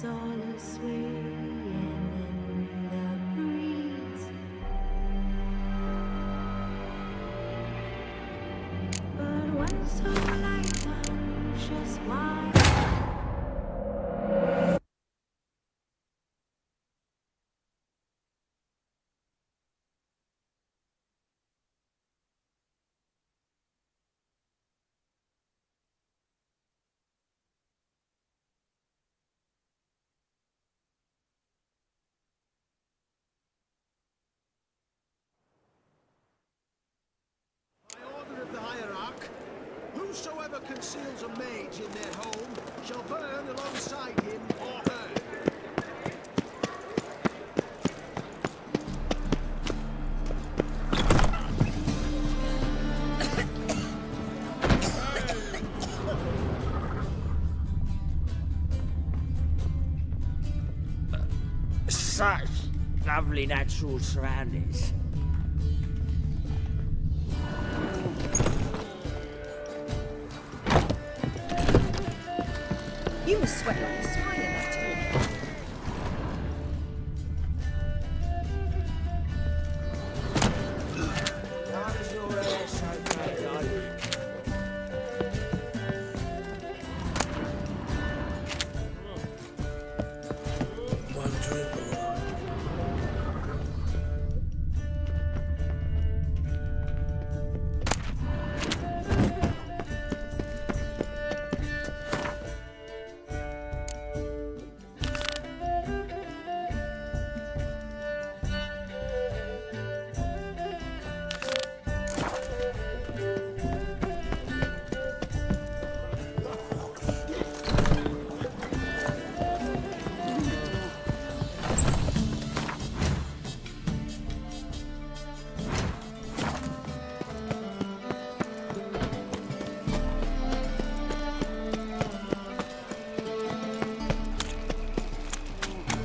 all swaying in the breeze. But when so light unconscious why By order of the hierarch, whosoever conceals a mage in their home shall burn alongside him or her. Such lovely natural surroundings. You must sweat like a spider, Nettie. How's your hair so bad, darling? One drink more.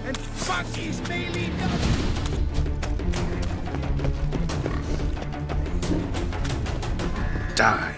And fuck his melee Die.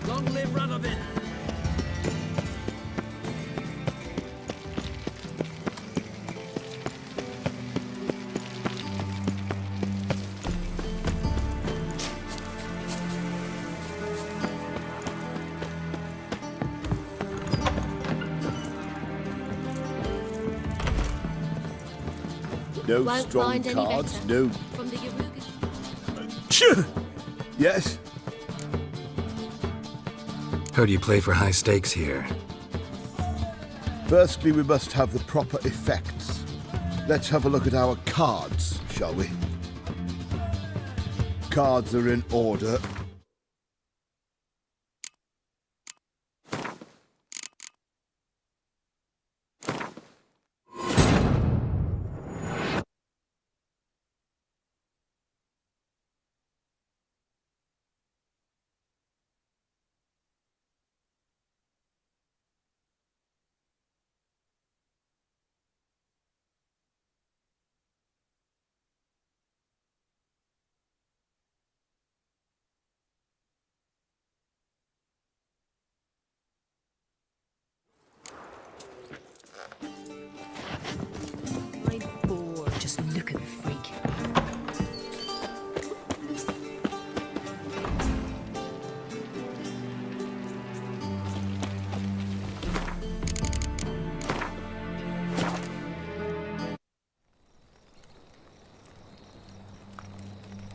Long live Ranovin! No Won't strong find any cards, better. no. from the Yaruga. Shoo! Yes? Heard you play for high stakes here. Firstly, we must have the proper effects. Let's have a look at our cards, shall we? Cards are in order.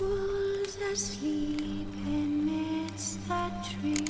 Wolves asleep amidst the trees.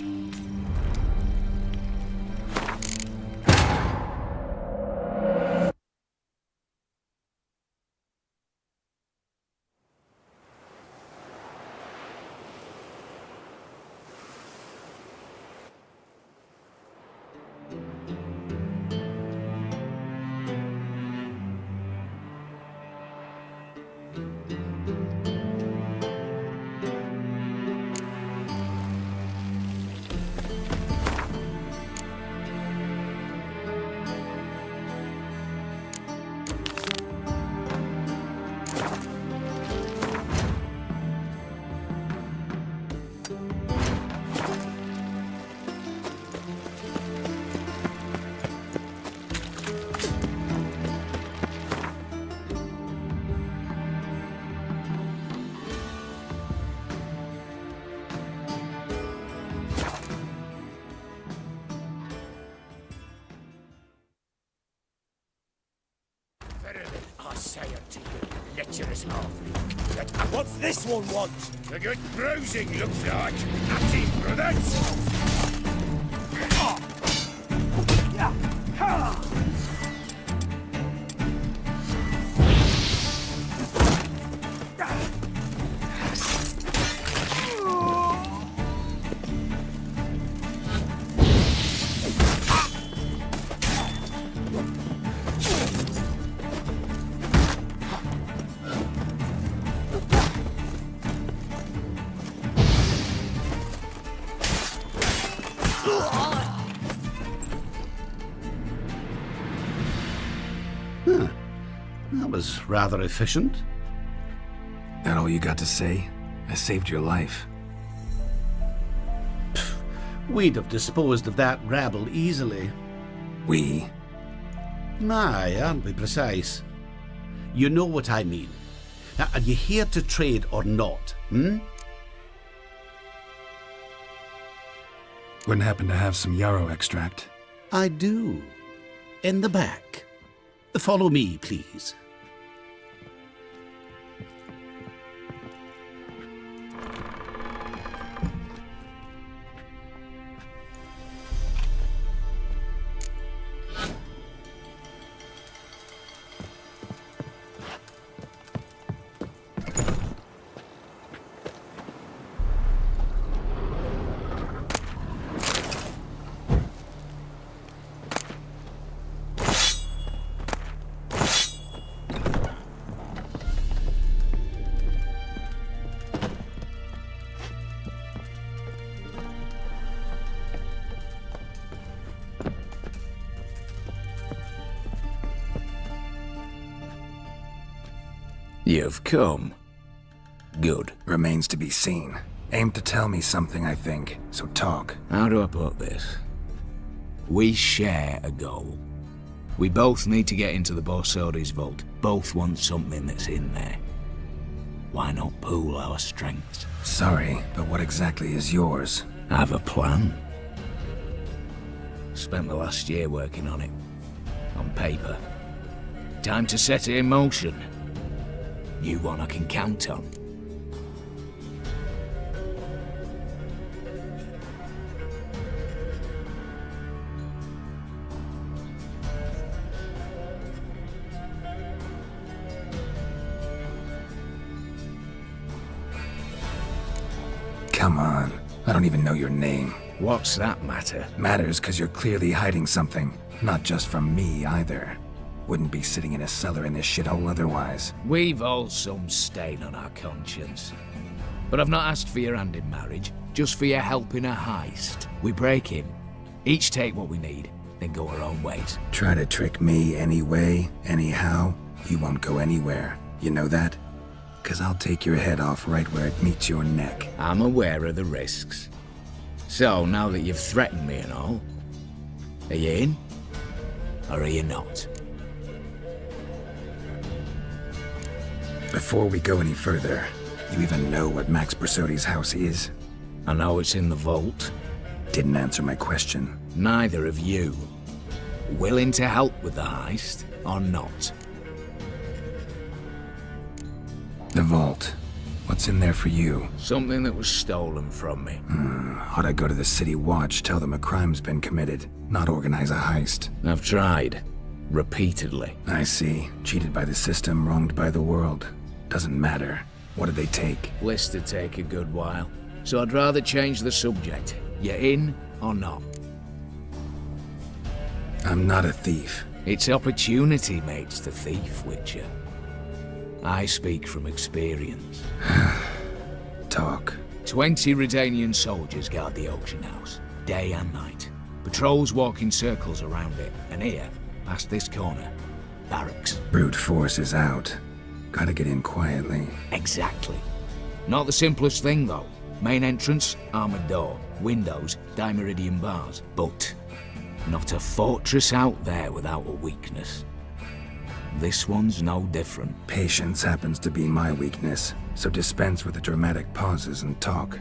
I say unto you, lecherous halfling, that what's this one want? A good bruising, looks like. At it, brothers! That was rather efficient. That all you got to say? I saved your life. We'd have disposed of that rabble easily. We? Aye, aren't we precise? You know what I mean. Now, are you here to trade or not, Wouldn't happen to have some yarrow extract. I do. In the back. Follow me, please. You've come. Good. Remains to be seen. Aim to tell me something, I think. So talk. How do I put this? We share a goal. We both need to get into the Borsodi's vault. Both want something that's in there. Why not pool our strengths? Sorry, but what exactly is yours? I have a plan. Spent the last year working on it. On paper. Time to set it in motion. You one I can count on. Come on. I don't even know your name. What's that matter? Matters because you're clearly hiding something. Not just from me, either. Wouldn't be sitting in a cellar in this shithole otherwise. We've all some stain on our conscience. But I've not asked for your hand in marriage, just for your help in a heist. We break in, each take what we need, then go our own ways. Try to trick me anyway, anyhow, you won't go anywhere. You know that? 'Cause I'll take your head off right where it meets your neck. I'm aware of the risks. So, now that you've threatened me and all, are you in? Or are you not? Before we go any further, you even know what Max Borsodi's house is? I know it's in the vault. Didn't answer my question. Neither of you. Willing to help with the heist, or not? The vault. What's in there for you? Something that was stolen from me. Ought I go to the City Watch, tell them a crime's been committed, not organize a heist? I've tried. Repeatedly. I see. Cheated by the system, wronged by the world. Doesn't matter. What did they take? List to take a good while. So I'd rather change the subject. You in or not? I'm not a thief. It's opportunity makes the thief, Witcher. I speak from experience. Talk. 20 Redanian soldiers guard the auction house, day and night. Patrols walk in circles around it, and here, past this corner, barracks. Brute force is out. Gotta get in quietly. Exactly. Not the simplest thing, though. Main entrance, armored door. Windows, dimeridian bars. But not a fortress out there without a weakness. This one's no different. Patience happens to be my weakness, so dispense with the dramatic pauses and talk.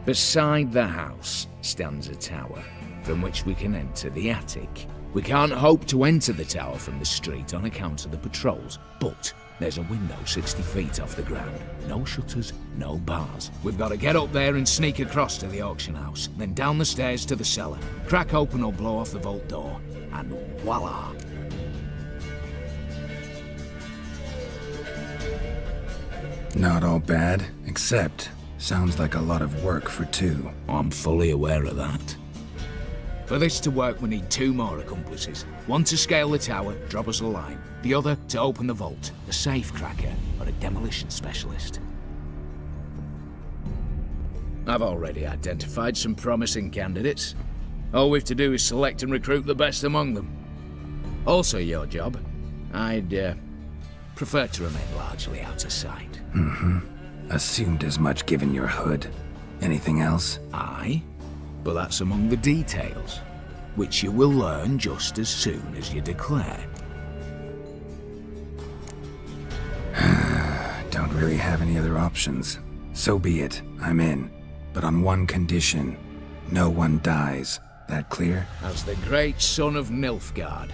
Beside the house stands a tower, from which we can enter the attic. We can't hope to enter the tower from the street on account of the patrols, but there's a window 60 feet off the ground. No shutters, no bars. We've got to get up there and sneak across to the auction house, then down the stairs to the cellar. Crack open or blow off the vault door, and voila! Not all bad, except sounds like a lot of work for two. I'm fully aware of that. For this to work, we need 2 more accomplices. One to scale the tower, drop us a line. The other to open the vault, a safe cracker or a demolition specialist. I've already identified some promising candidates. All we've to do is select and recruit the best among them. Also your job. I'd prefer to remain largely out of sight. Assumed as much given your hood. Anything else? Aye, but that's among the details, which you will learn just as soon as you declare. Don't really have any other options. So be it, I'm in. But on one condition. No one dies. That clear? As the great son of Nilfgaard.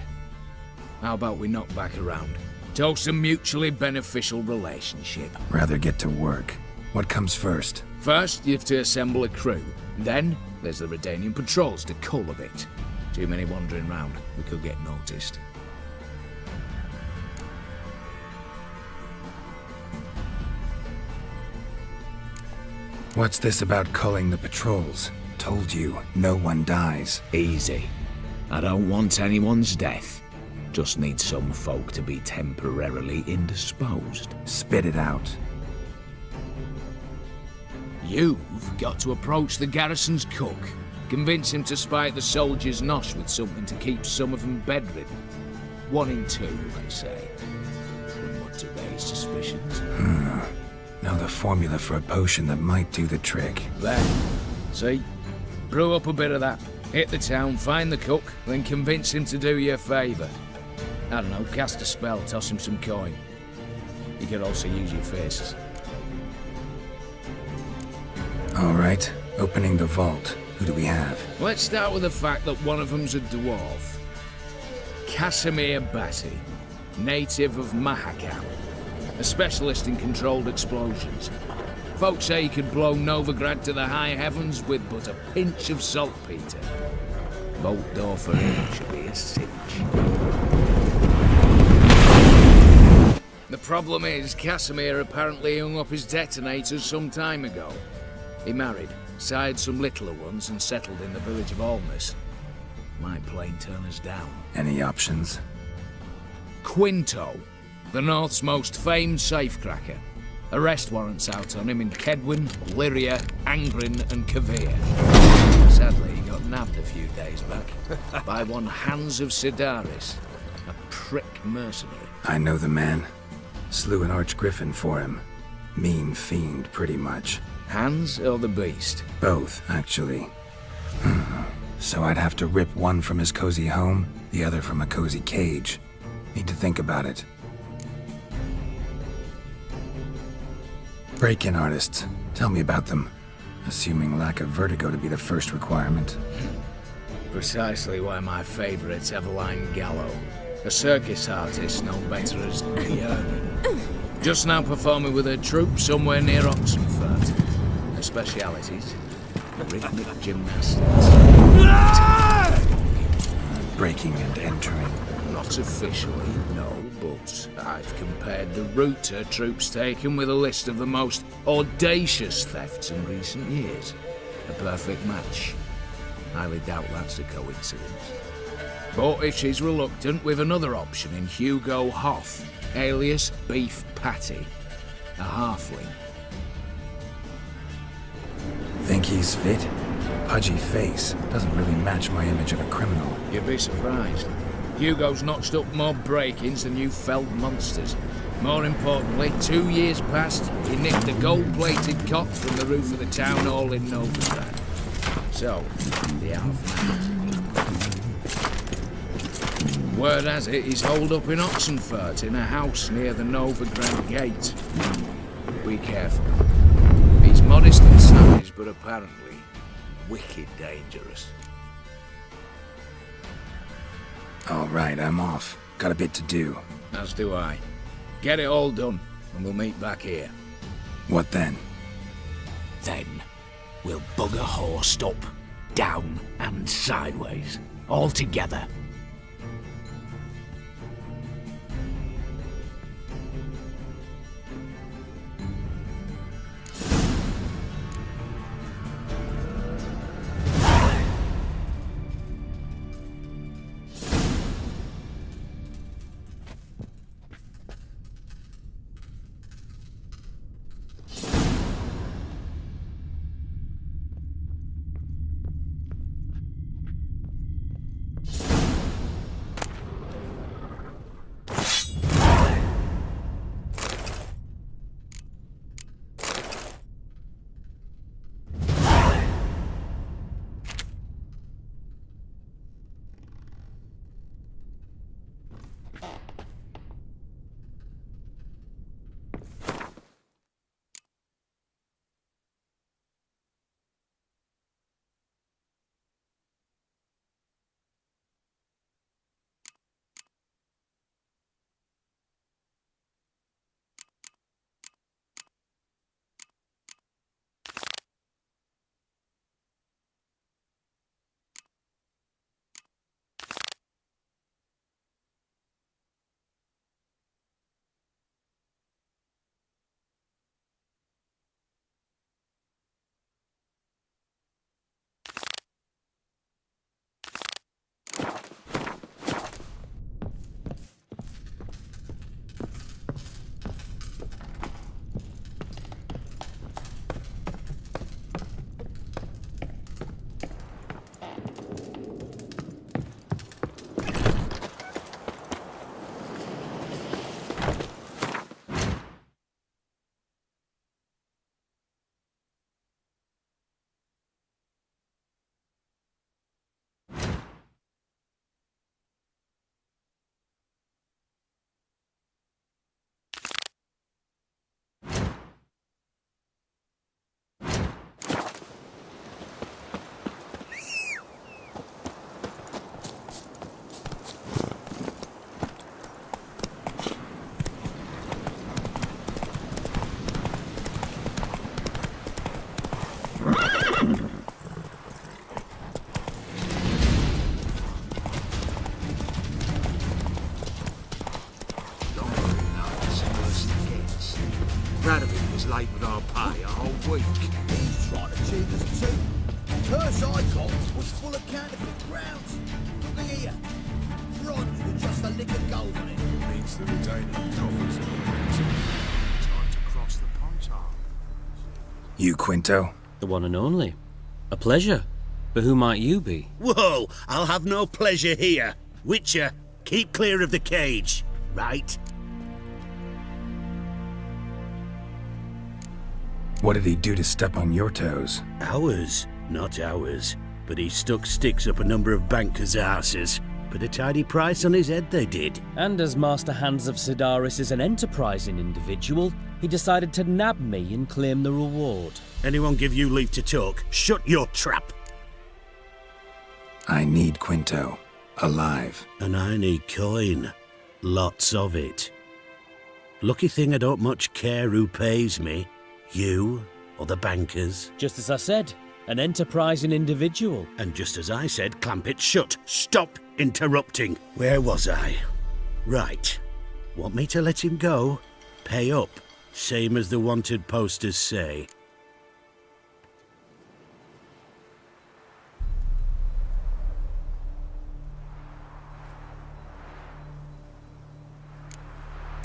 How about we knock back around? Toast a mutually beneficial relationship. Rather get to work. What comes first? First, you have to assemble a crew. Then, there's the Redanian patrols to cull a bit. Too many wandering round, we could get noticed. What's this about culling the patrols? Told you, no one dies. Easy. I don't want anyone's death. Just need some folk to be temporarily indisposed. Spit it out. You've got to approach the garrison's cook. Convince him to spike the soldiers' nosh with something to keep some of them bedridden. 1 in 2, they say. Wouldn't want to raise suspicions. Know the formula for a potion that might do the trick. There. See? Brew up a bit of that. Hit the town, find the cook, then convince him to do you a favour. I don't know, cast a spell, toss him some coin. You could also use your fists. All right, opening the vault. Who do we have? Let's start with the fact that one of them's a dwarf. Casimir Batty, native of Mahakam, a specialist in controlled explosions. Folks say he could blow Novigrad to the high heavens with but a pinch of saltpeter. Vault door for him should be a cinch. The problem is, Casimir apparently hung up his detonators some time ago. He married, sired some littler ones, and settled in the village of Alness. Might plain turn us down. Any options? Quinto, the North's most famed safecracker. Arrest warrants out on him in Kedwin, Lyria, Angrin, and Kavir. Sadly, he got nabbed a few days back by one Hans of Sidaris, a prick mercenary. I know the man. Slew an archgriffin for him. Mean fiend, pretty much. Hans or the beast? Both, actually. So I'd have to rip one from his cozy home, the other from a cozy cage. Need to think about it. Break-in artists. Tell me about them. Assuming lack of vertigo to be the first requirement. Precisely why my favourite's Eveline Gallo, a circus artist known better as Björn. Just now performing with her troupe somewhere near Oxenfurt. Her specialities, rhythmic gymnastics. Breaking and entering. Not officially, no, but I've compared the route her troops taken with a list of the most audacious thefts in recent years. A perfect match. Highly doubt that's a coincidence. But if she's reluctant, we've another option in Hugo Hoth, alias Beef Patty, a halfling. Think he's fit? Pudgy face doesn't really match my image of a criminal. You'd be surprised. Hugo's notched up more break-ins than you felled monsters. More importantly, 2 years past, he nicked a gold-plated cot from the roof of the town hall in Novigrad. So, the half-man. Word has it he's holed up in Oxenfurt in a house near the Novigrad gate. Be careful. He's modest in size, but apparently wicked dangerous. All right, I'm off. Got a bit to do. As do I. Get it all done, and we'll meet back here. What then? Then, we'll bugger horsed up, down and sideways, all together. Late with our pay a whole week. He's trying to cheat us too. The purse I got was full of counterfeit grounds. Look here. Bronze with just a lick of gold on it. Means the retaining coffers trying to cross the pontar. You, Quinto? The one and only. A pleasure. But who might you be? Whoa, I'll have no pleasure here. Witcher, keep clear of the cage, right? What did he do to step on your toes? Ours, not ours. But he stuck sticks up a number of bankers' asses. Put a tidy price on his head, they did. And as Master Hans of Sidaris is an enterprising individual, he decided to nab me and claim the reward. Anyone give you leave to talk? Shut your trap! I need Quinto. Alive. And I need coin. Lots of it. Lucky thing I don't much care who pays me. You or the bankers. Just as I said, an enterprising individual. And just as I said, clamp it shut. Stop interrupting. Where was I? Right. Want me to let him go? Pay up. Same as the wanted posters say.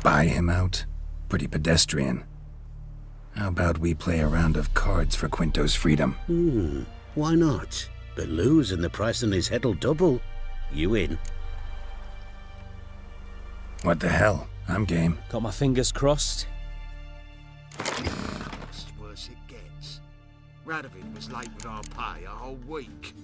Buy him out? Pretty pedestrian. How about we play a round of cards for Quinto's freedom? Why not? But lose and the price on his head'll double. You in? What the hell? I'm game. Got my fingers crossed. It's worse it gets. Radovid was late with our pay a whole week.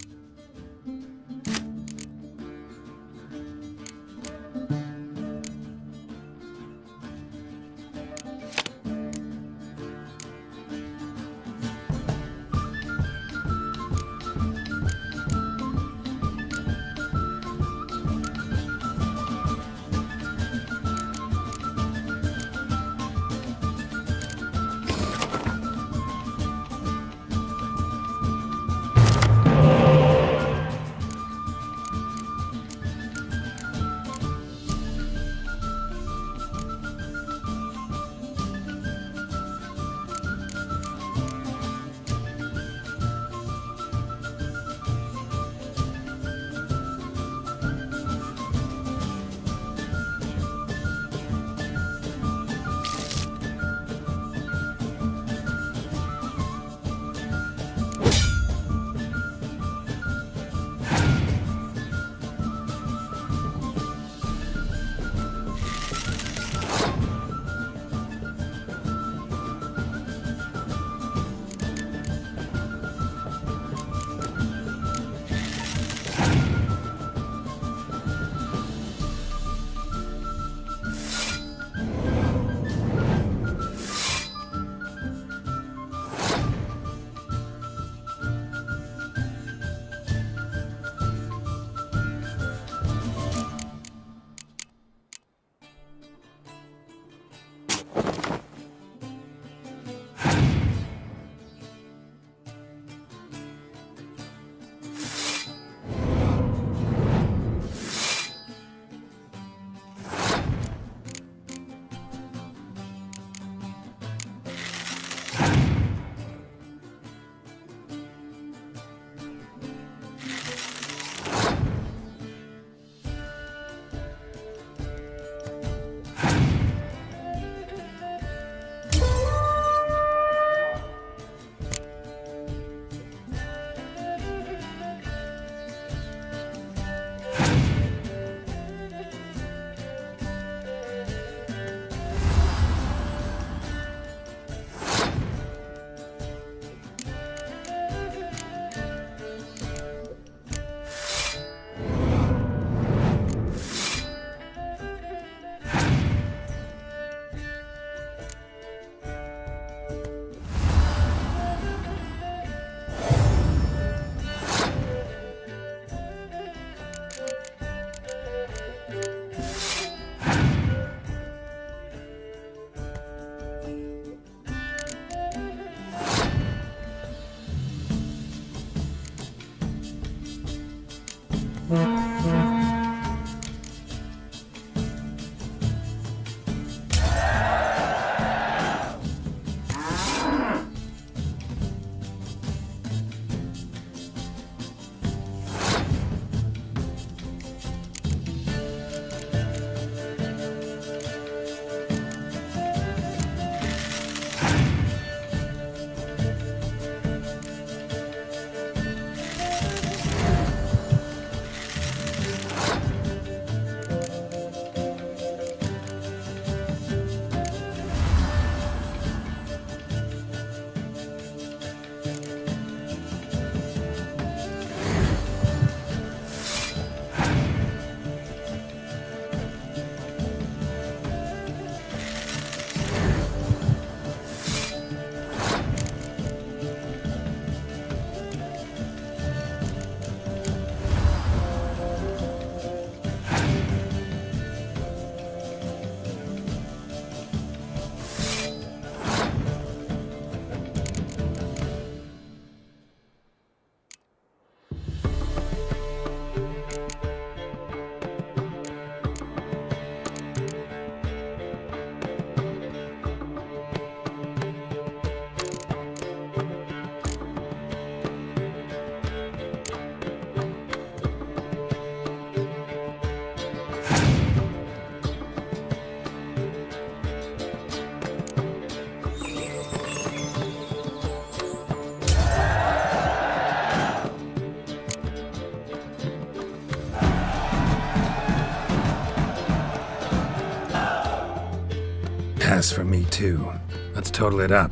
round 2. Let's total it up.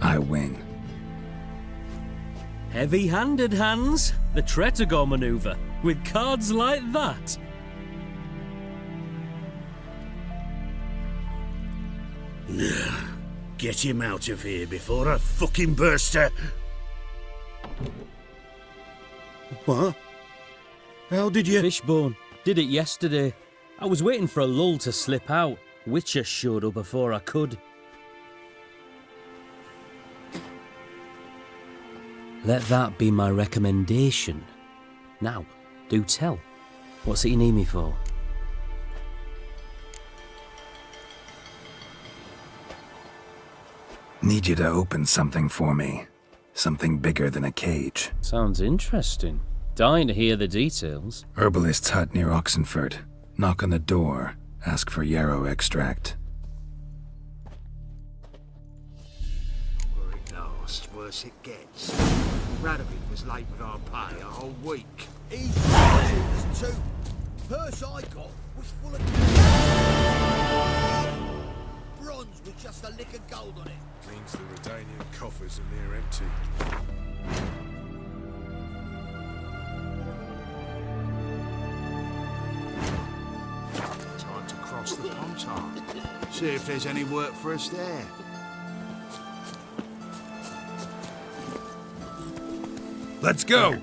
I win. Heavy-handed, Hans. The Tretogor maneuver. With cards like that. Get him out of here before I fucking burst her. What? How did you... Fishbone. Did it yesterday. I was waiting for a lull to slip out. Witcher showed up before I could. Let that be my recommendation. Now, do tell. What's it you need me for? Need you to open something for me. Something bigger than a cage. Sounds interesting. Dying to hear the details. Herbalist's hut near Oxenford. Knock on the door. Ask for yarrow extract. The longer it lasts, worse it gets. Radovid was late with our pay a whole week. Easy, there's 2. Purse I got was full of bronze with just a lick of gold on it. Means the Redanian coffers are near empty. Time to cross the Pontar. See if there's any work for us there. Let's go!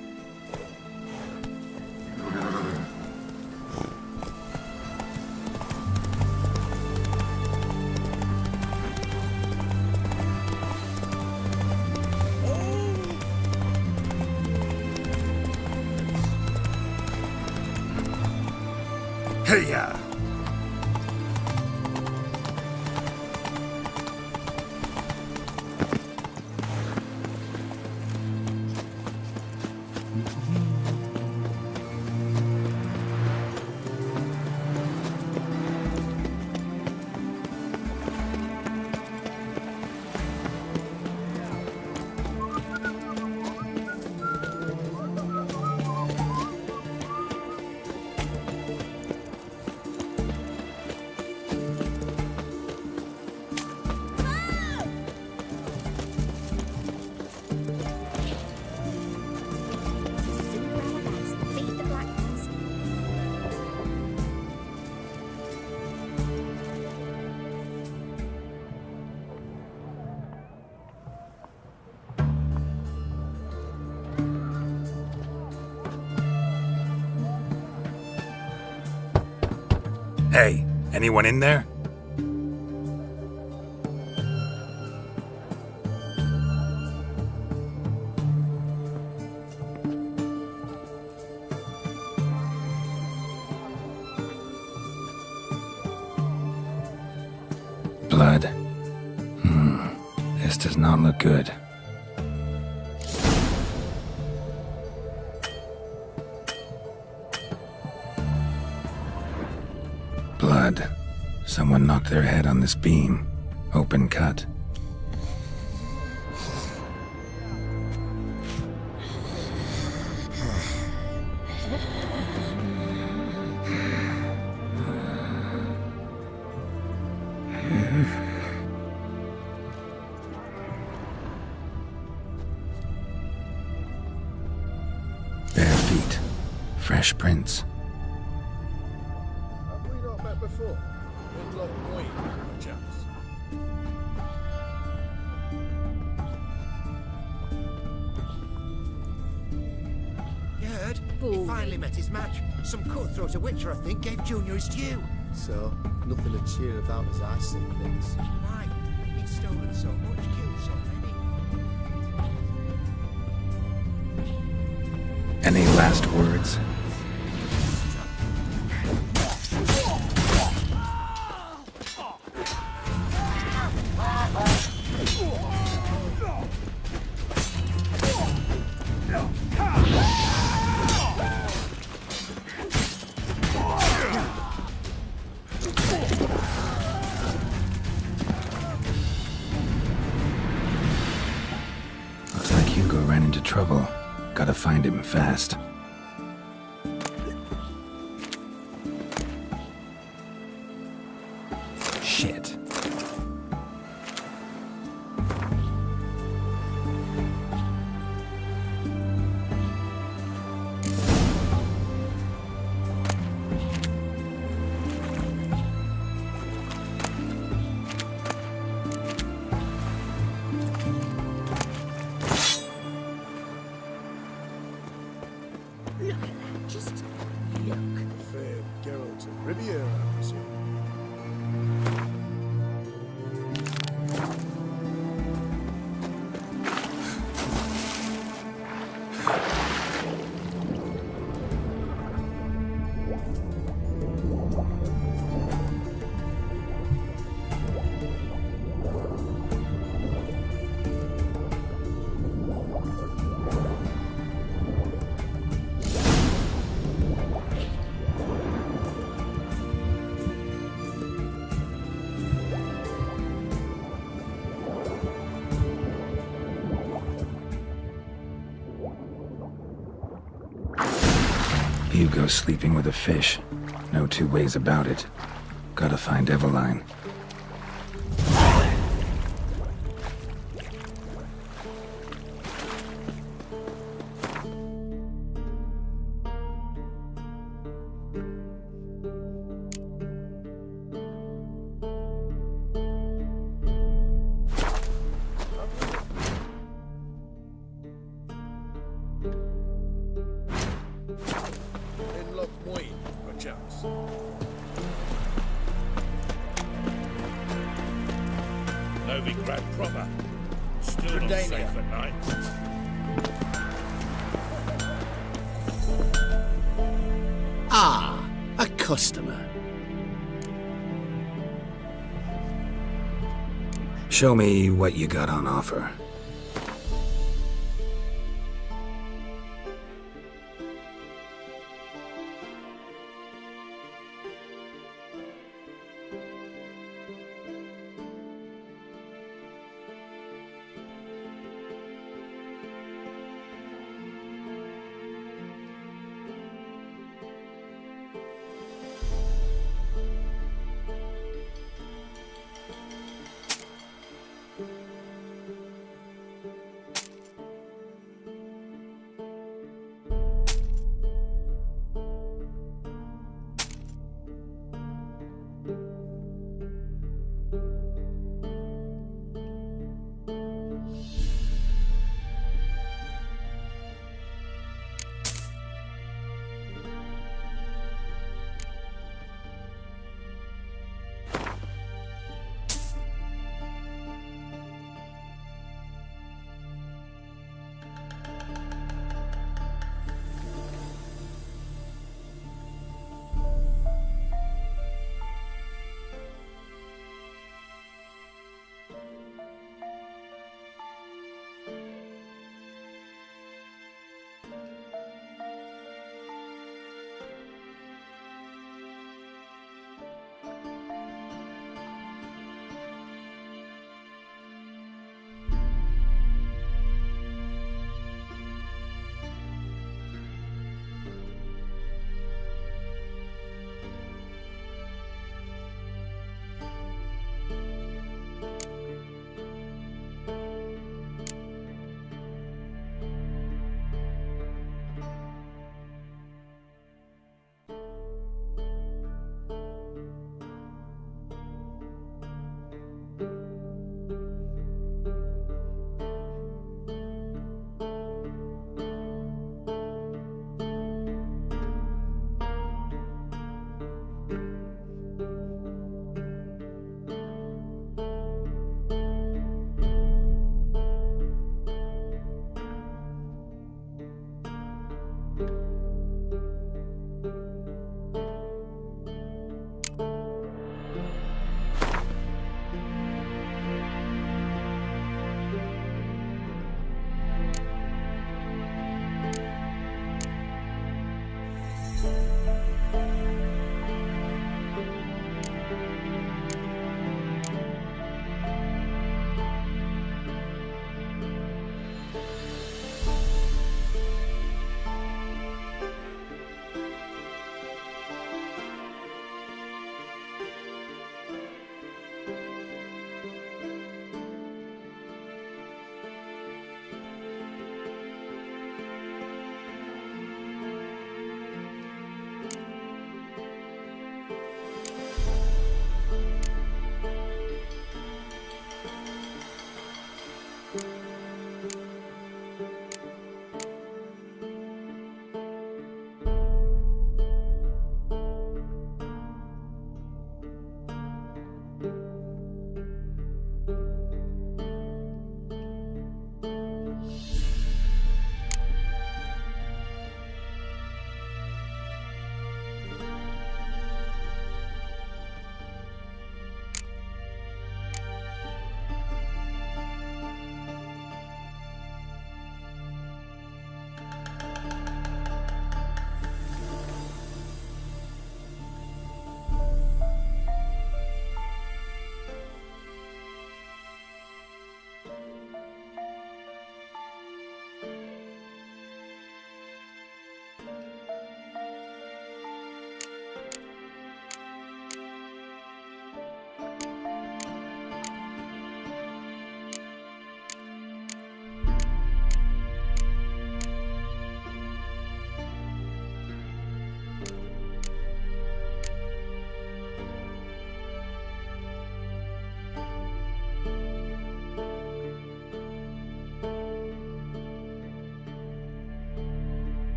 Hey-ya! Hey, anyone in there? Blood. This does not look good. Blood. Someone knocked their head on this beam. Open cut. Bare feet. Fresh prints. Have we not met before? Winlock Queen, perchance. You heard? He finally met his match. Some cutthroat, a Witcher, I think, gave Junior his due. So, nothing to cheer about as I see things. Why? He'd stolen so much, killed so many. Any last words? Looks like Hugo ran into trouble. Gotta find him fast. Shit. Hugo's sleeping with a fish. No two ways about it. Gotta find Eveline. In luck, muy, perchance. Novigrad proper. Still not safe at night. Ah, a customer. Show me what you got on offer.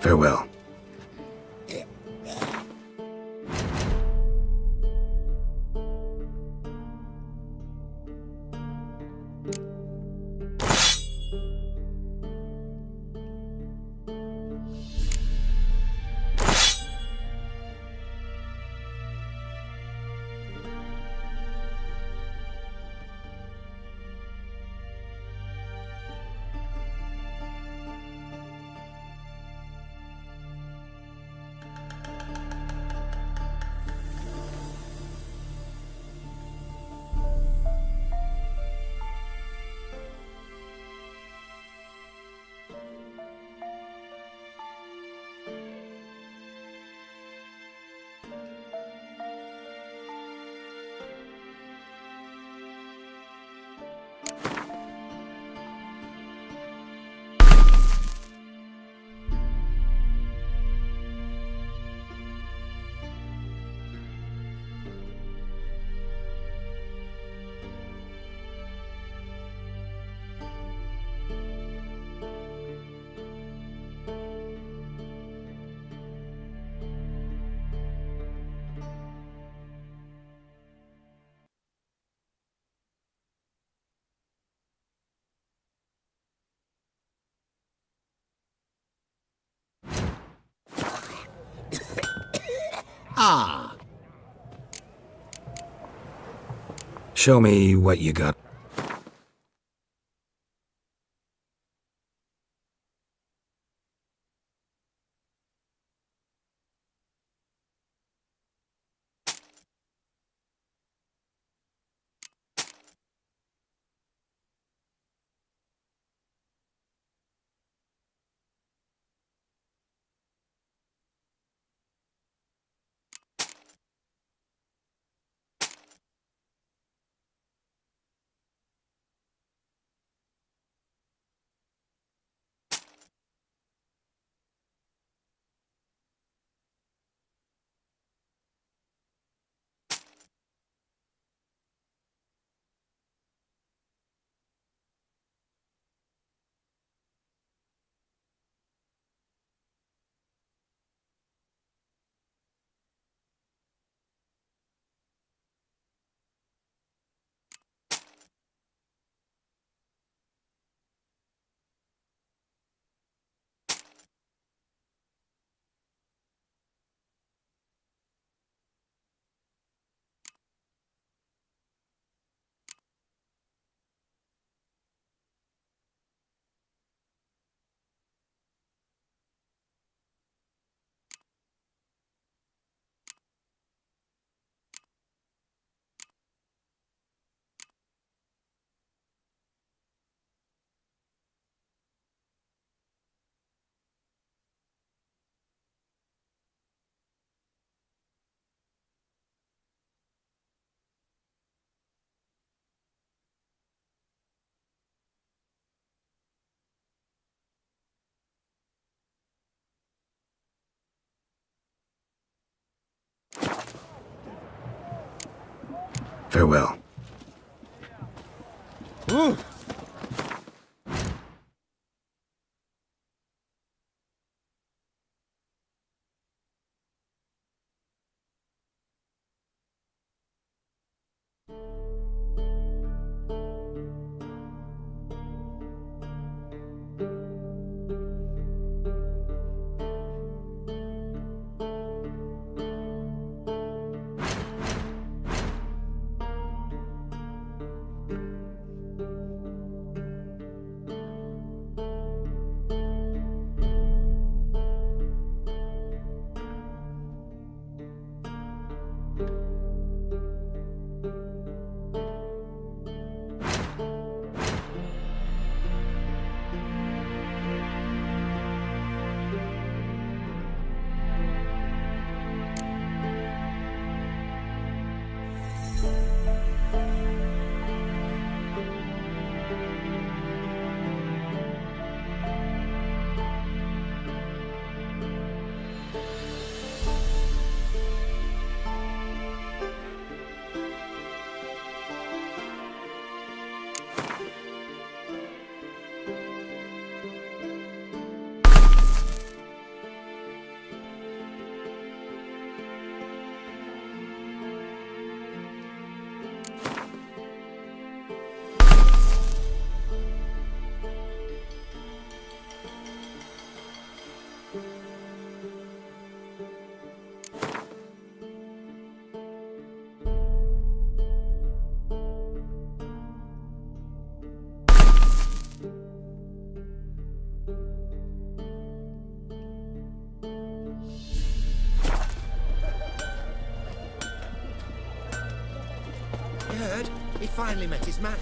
Farewell. Ah, Show me what you got. Farewell. finally met his match.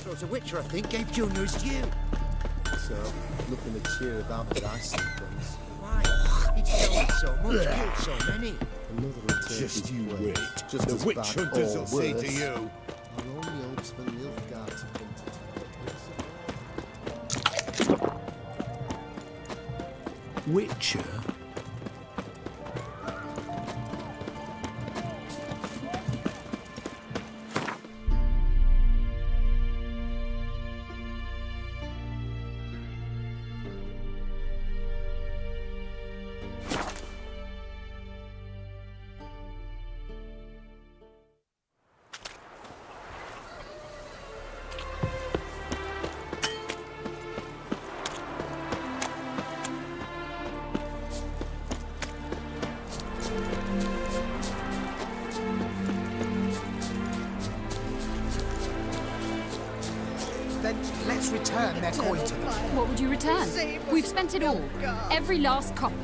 So it's a Witcher, I think, gave Junior his due. So, nothing to cheer about as I see things. Why? He'd stolen so much, killed so many. Another return Just his you way. wait. Just The as witch bad hunters or will say to worse. you. Our only hopes for Nilfgaard to come to Witcher? Then let's return their coin to them. What would you return? We've spent it all. Every last copper.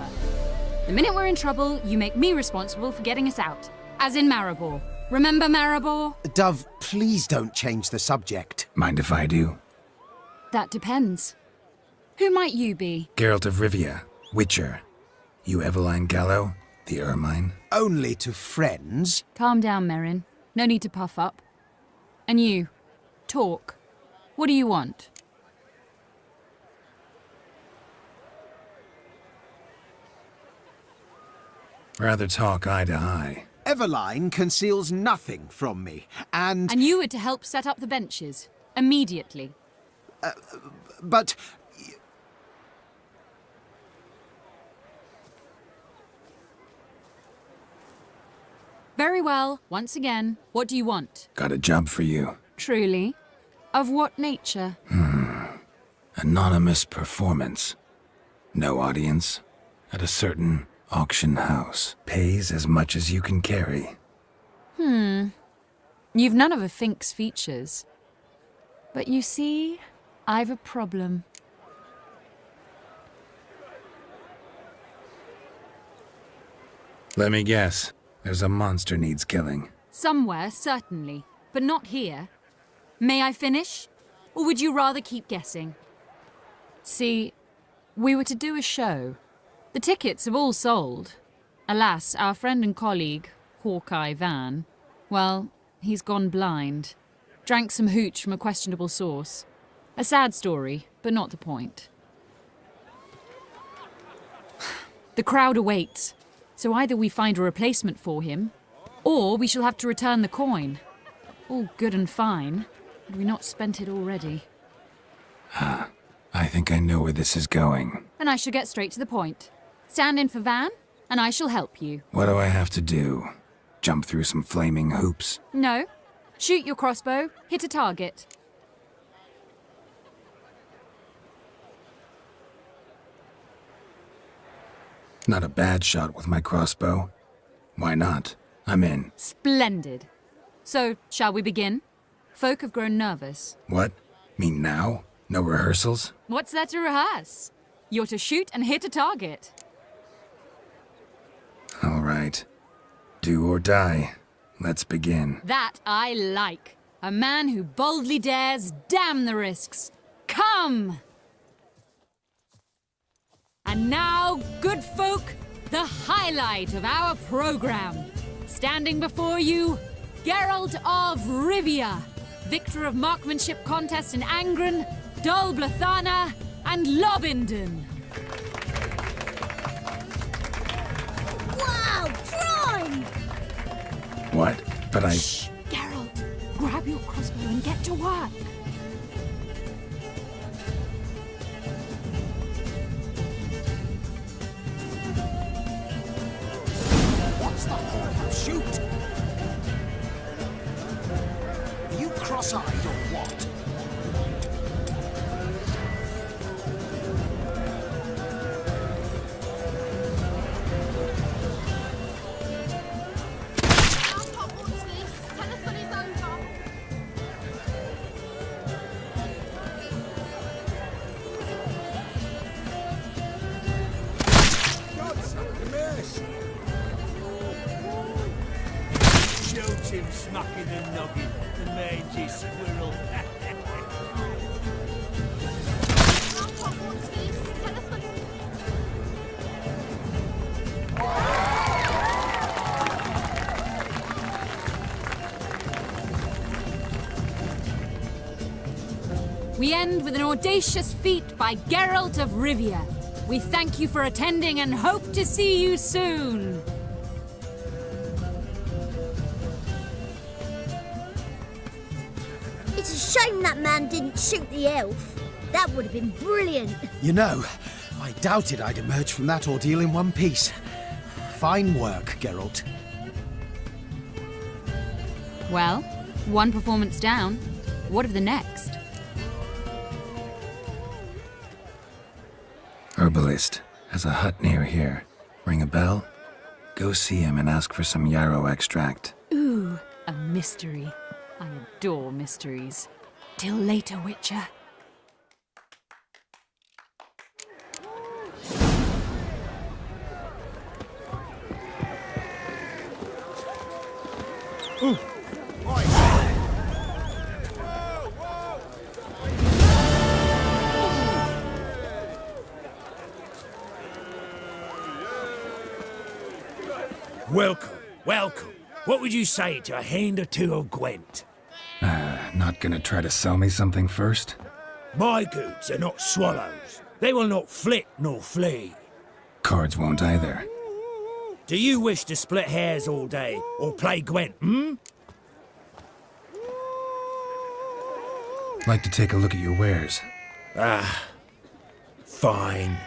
The minute we're in trouble, you make me responsible for getting us out. As in Maribor. Remember Maribor? Dove, please don't change the subject. Mind if I do? That depends. Who might you be? Geralt of Rivia, Witcher. You Eveline Gallo, the Ermine. Only to friends. Calm down, Merrin. No need to puff up. And you, talk. What do you want? Rather talk eye to eye. Eveline conceals nothing from me, and... And you were to help set up the benches. Immediately. But... Very well. Once again, what do you want? Got a job for you. Truly? Of what nature? Anonymous performance. No audience. At a certain auction house. Pays as much as you can carry. You've none of a Fink's features. But you see, I've a problem. Let me guess. There's a monster needs killing. Somewhere, certainly. But not here. May I finish? Or would you rather keep guessing? See, we were to do a show. The tickets have all sold. Alas, our friend and colleague, Hawkeye Van, well, he's gone blind. Drank some hooch from a questionable source. A sad story, but not the point. The crowd awaits, so either we find a replacement for him, or we shall have to return the coin. All good and fine. Had we not spent it already? I think I know where this is going. Then I shall get straight to the point. Stand in for Van, and I shall help you. What do I have to do? Jump through some flaming hoops? No. Shoot your crossbow, hit a target. Not a bad shot with my crossbow. Why not? I'm in. Splendid. So, shall we begin? Folk have grown nervous. What? Mean now? No rehearsals? What's there to rehearse? You're to shoot and hit a target. All right. Do or die. Let's begin. That I like. A man who boldly dares, damn the risks. Come! And now, good folk, the highlight of our program. Standing before you, Geralt of Rivia, victor of marksmanship contest in Angren, Dol Blathana, and Lobindon. Wow, prime! What? But I... Shh, Geralt, grab your crossbow and get to work. What's the whole shoot? Are you cross-eyed or what? Shoot him smacking the noggin, the mangy squirrel. We end with an audacious feat by Geralt of Rivia. We thank you for attending and hope to see you soon. It's a shame that man didn't shoot the elf. That would have been brilliant. You know, I doubted I'd emerge from that ordeal in one piece. Fine work, Geralt. Well, one performance down. What of the next? Herbalist has a hut near here. Ring a bell? Go see him and ask for some yarrow extract. Ooh, a mystery. I adore mysteries. Till later, Witcher. Welcome, welcome. What would you say to a hand or two of Gwent? Not gonna try to sell me something first? My goods are not swallows. They will not flit nor flee. Cards won't either. Do you wish to split hairs all day or play Gwent, Like to take a look at your wares. Fine.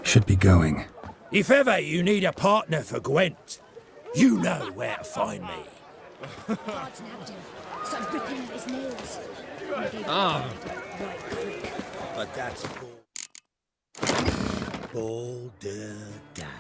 Should be going. If ever you need a partner for Gwent, you know where to find me. Guards nabbed him. Started ripping out his nails. But that's Balderdash.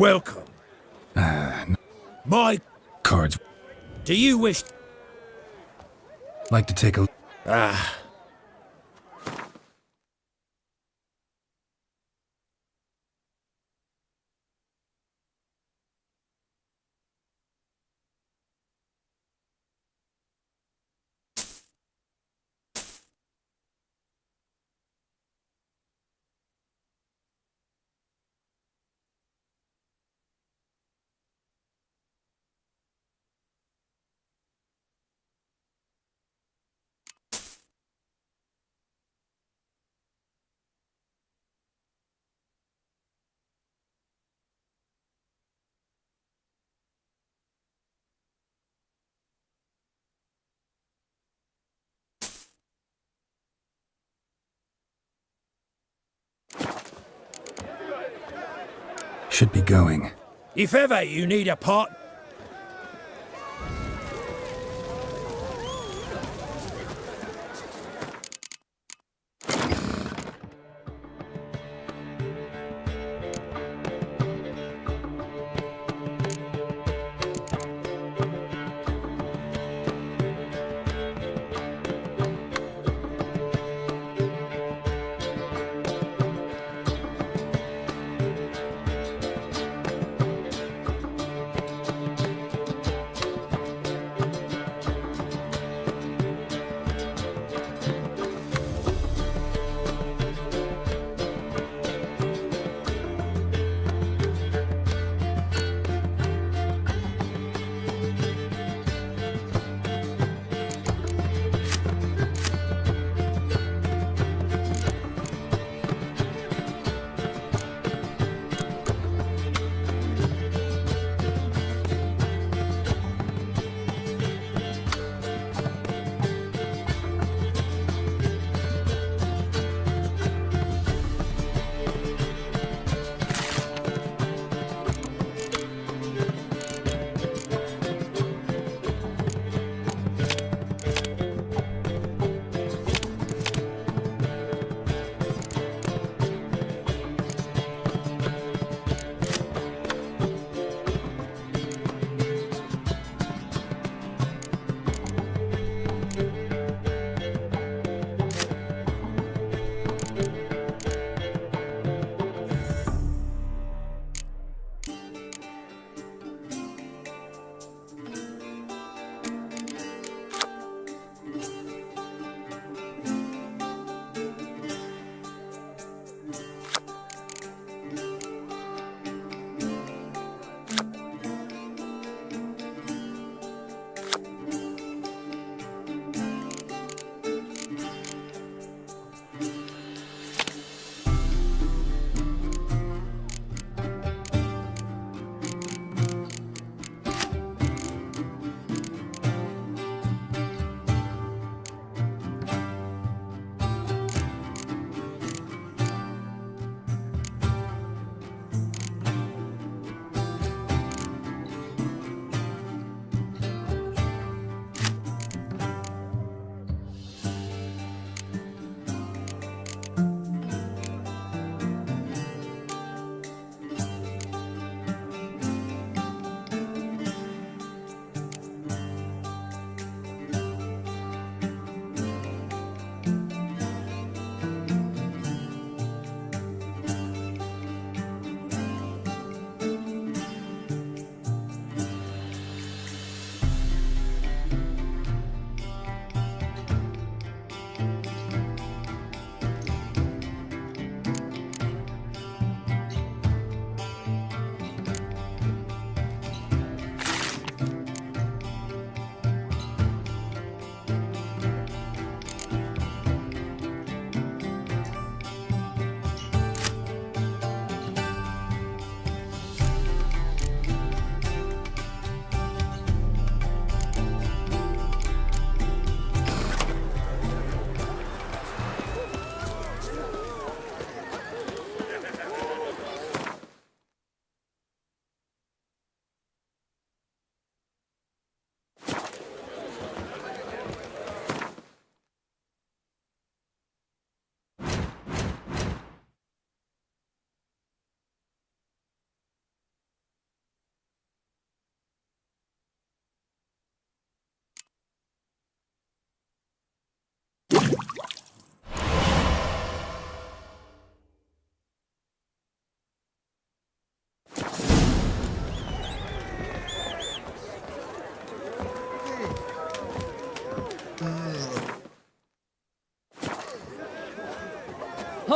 Welcome. My Cards. do you wish Like to take a... Ah. Should be going. If ever you need a part...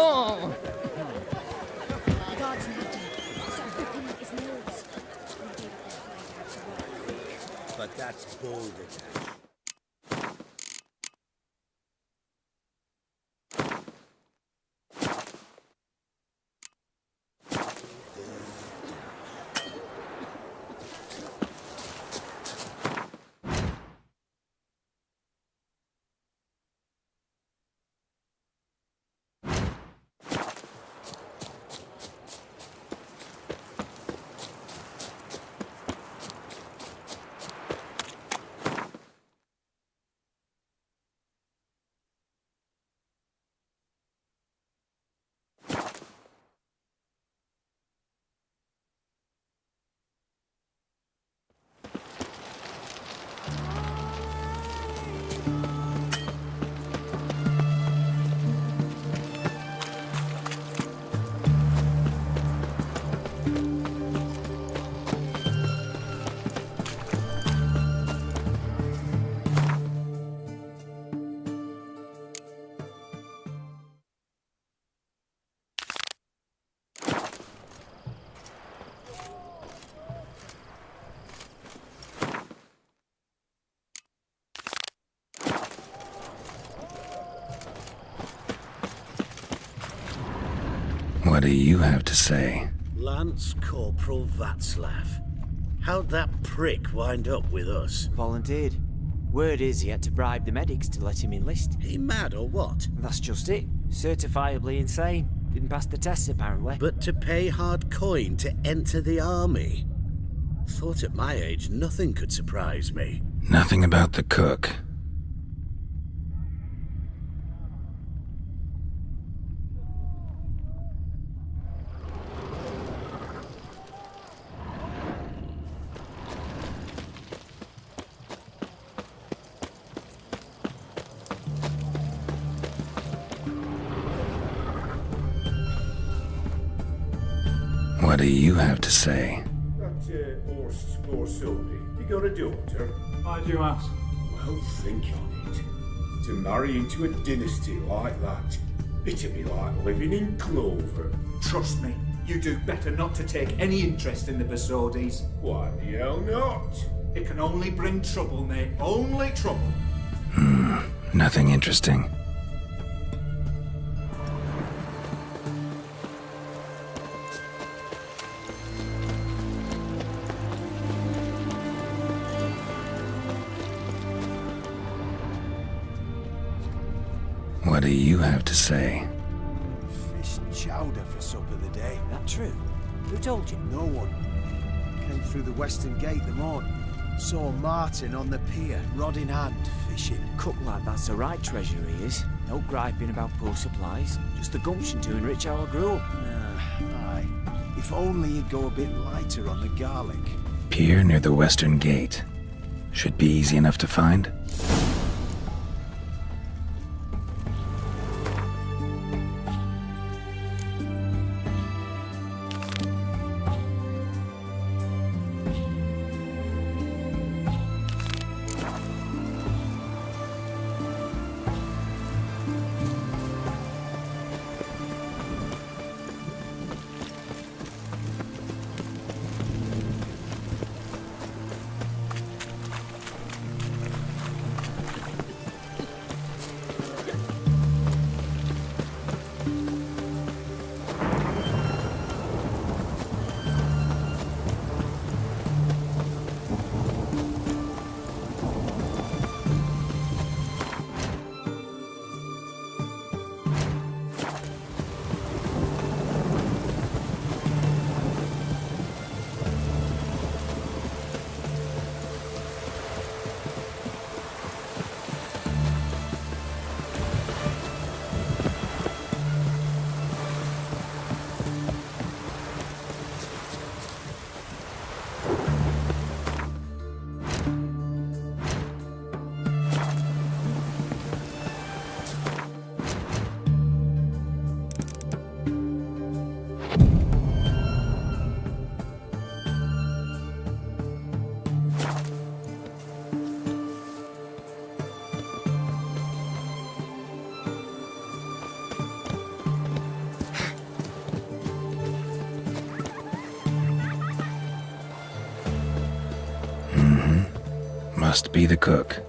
Oh! Guards need to start ripping at his nails. But that's balderdash. What do you have to say? Lance Corporal Václav. How'd that prick wind up with us? Volunteered. Word is he had to bribe the medics to let him enlist. He mad or what? That's just it. Certifiably insane. Didn't pass the tests apparently. But to pay hard coin to enter the army? Thought at my age nothing could surprise me. Nothing about the cook. What do you have to say? That horse or Sylvie, you got a daughter? I do ask. Well, think on it. To marry into a dynasty like that, it'd be like living in clover. Trust me, you do better not to take any interest in the Basodis. Why the hell not? It can only bring trouble, mate. Only trouble. Nothing interesting. What do you have to say? Fish and chowder for supper the day. That true? Who told you? No one. Came through the western gate the morning. Saw Martin on the pier, rod in hand, fishing. Cook like that's the right treasure he is. No griping about poor supplies. Just the gumption to enrich our gruel. Aye. If only you'd go a bit lighter on the garlic. Pier near the western gate. Should be easy enough to find. Must be the cook.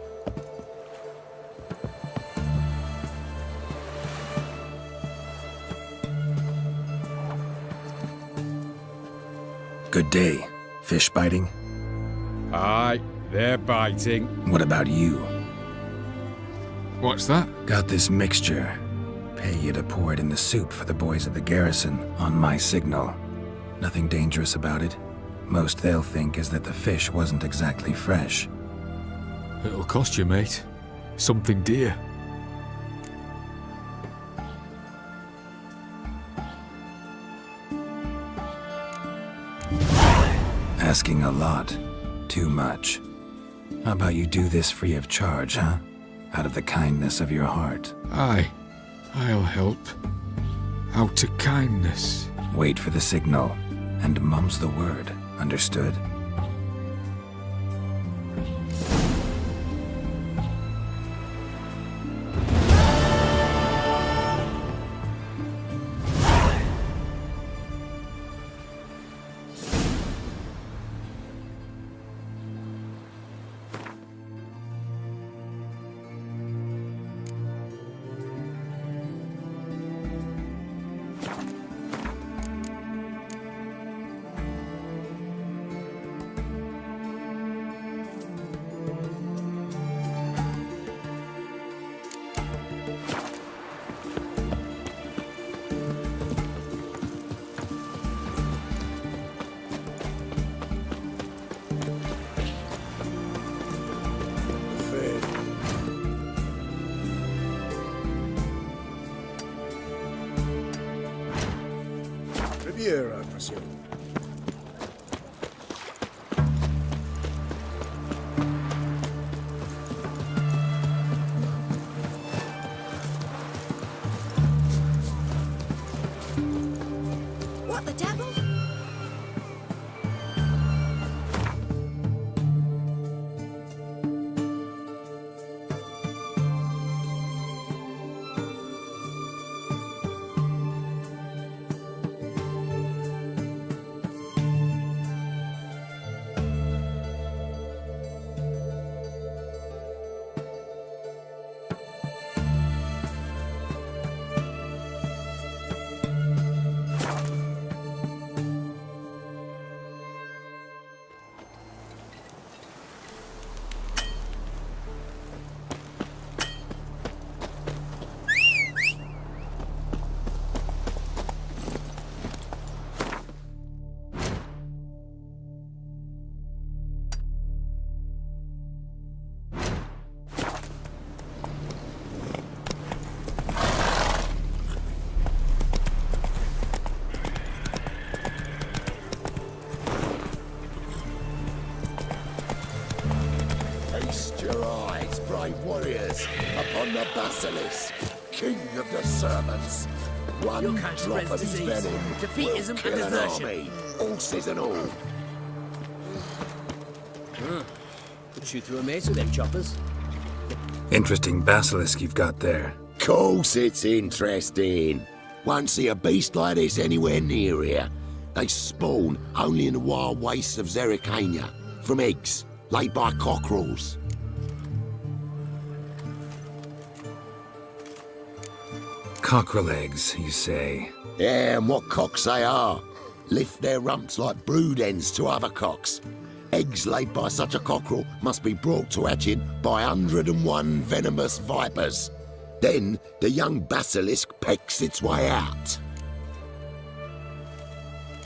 Good day. Fish biting? Aye, they're biting. What about you? What's that? Got this mixture. Pay you to pour it in the soup for the boys at the garrison on my signal. Nothing dangerous about it. Most they'll think is that the fish wasn't exactly fresh. It'll cost you, mate. Something dear. Asking a lot. Too much. How about you do this free of charge, huh? Out of the kindness of your heart. Aye, I'll help. Out of kindness. Wait for the signal, and mum's the word. Understood? Riviera, I presume. What the devil? Feast your eyes, brave warriors, upon the Basilisk, king of the serpents. One You'll catch drop Red's of his disease. venom Defeat will isn't a kill an desertion. army, horses and all. Could shoot through a maze with them choppers. Interesting basilisk you've got there. Course it's interesting. Won't see a beast like this anywhere near here. They spawn only in the wild wastes of Zerrikania, from eggs laid by cockerels. Cockerel eggs, you say? Yeah, and what cocks they are. Lift their rumps like brood hens to other cocks. Eggs laid by such a cockerel must be brought to hatching by 101 venomous vipers. Then the young basilisk pecks its way out.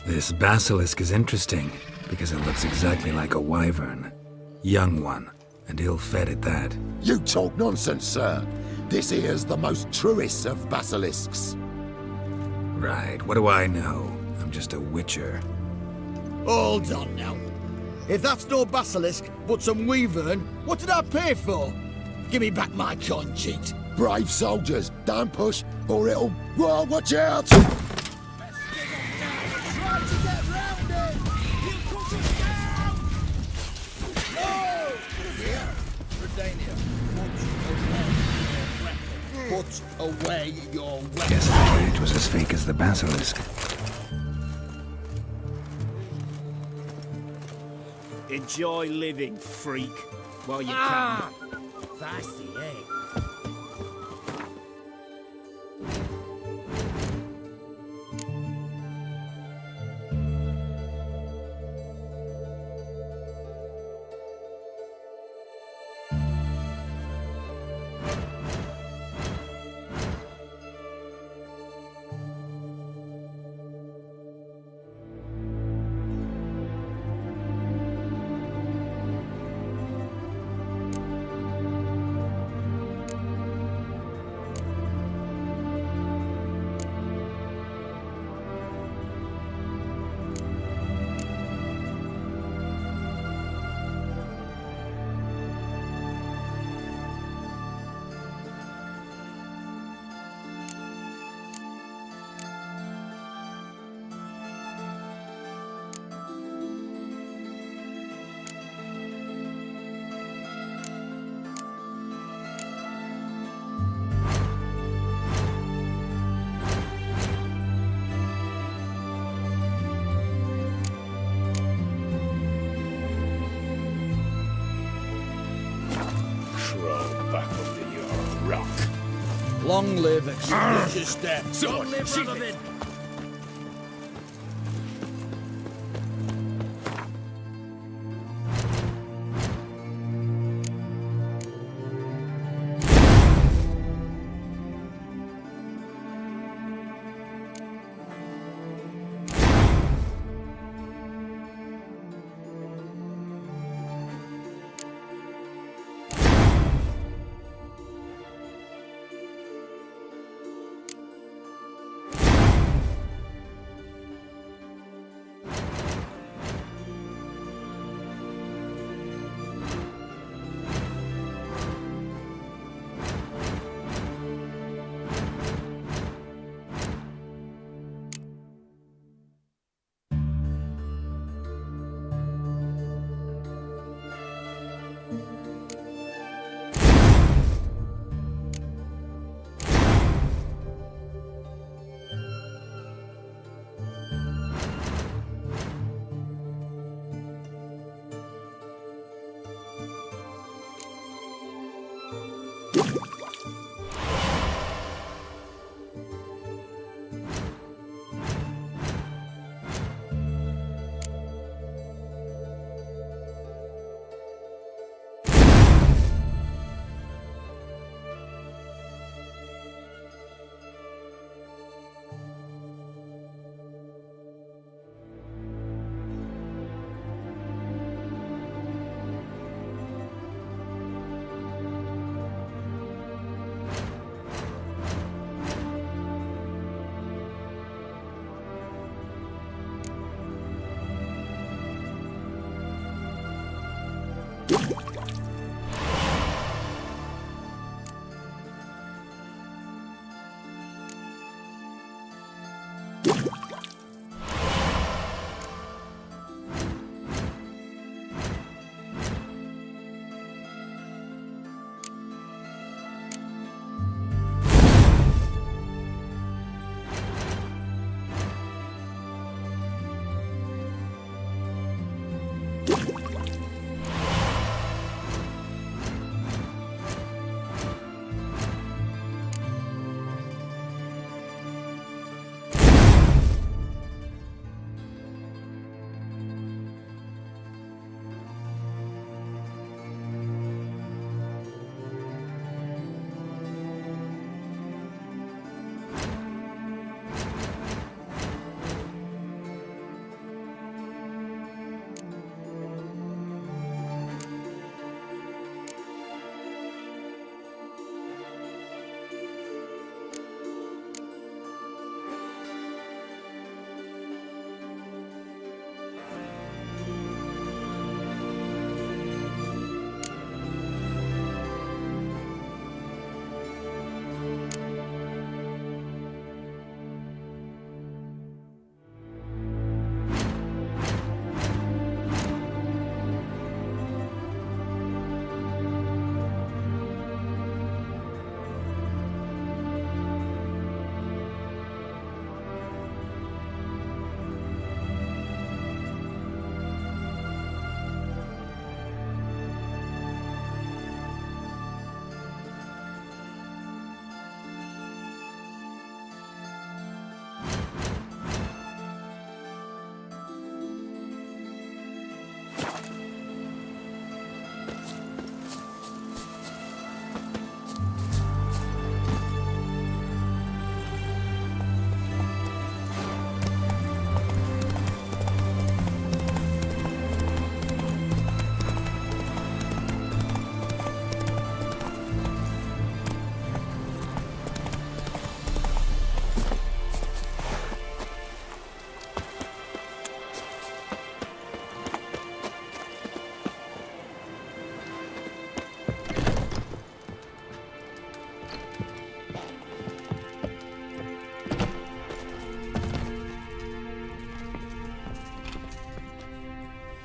This basilisk is interesting, because it looks exactly like a wyvern. Young one, and ill-fed at that. You talk nonsense, sir. This here's the most truest of basilisks. Right, what do I know? I'm just a witcher. Hold on now. If that's no basilisk, but some wyvern, what did I pay for? Give me back my coin, cheat. Brave soldiers, don't push, or it'll... Whoa, watch out! Put away your weapon. Guess the cage was as fake as the basilisk. Enjoy living, freak. while you can. Thirsty, eh? Long live Expeditious Death. Long live Radovid!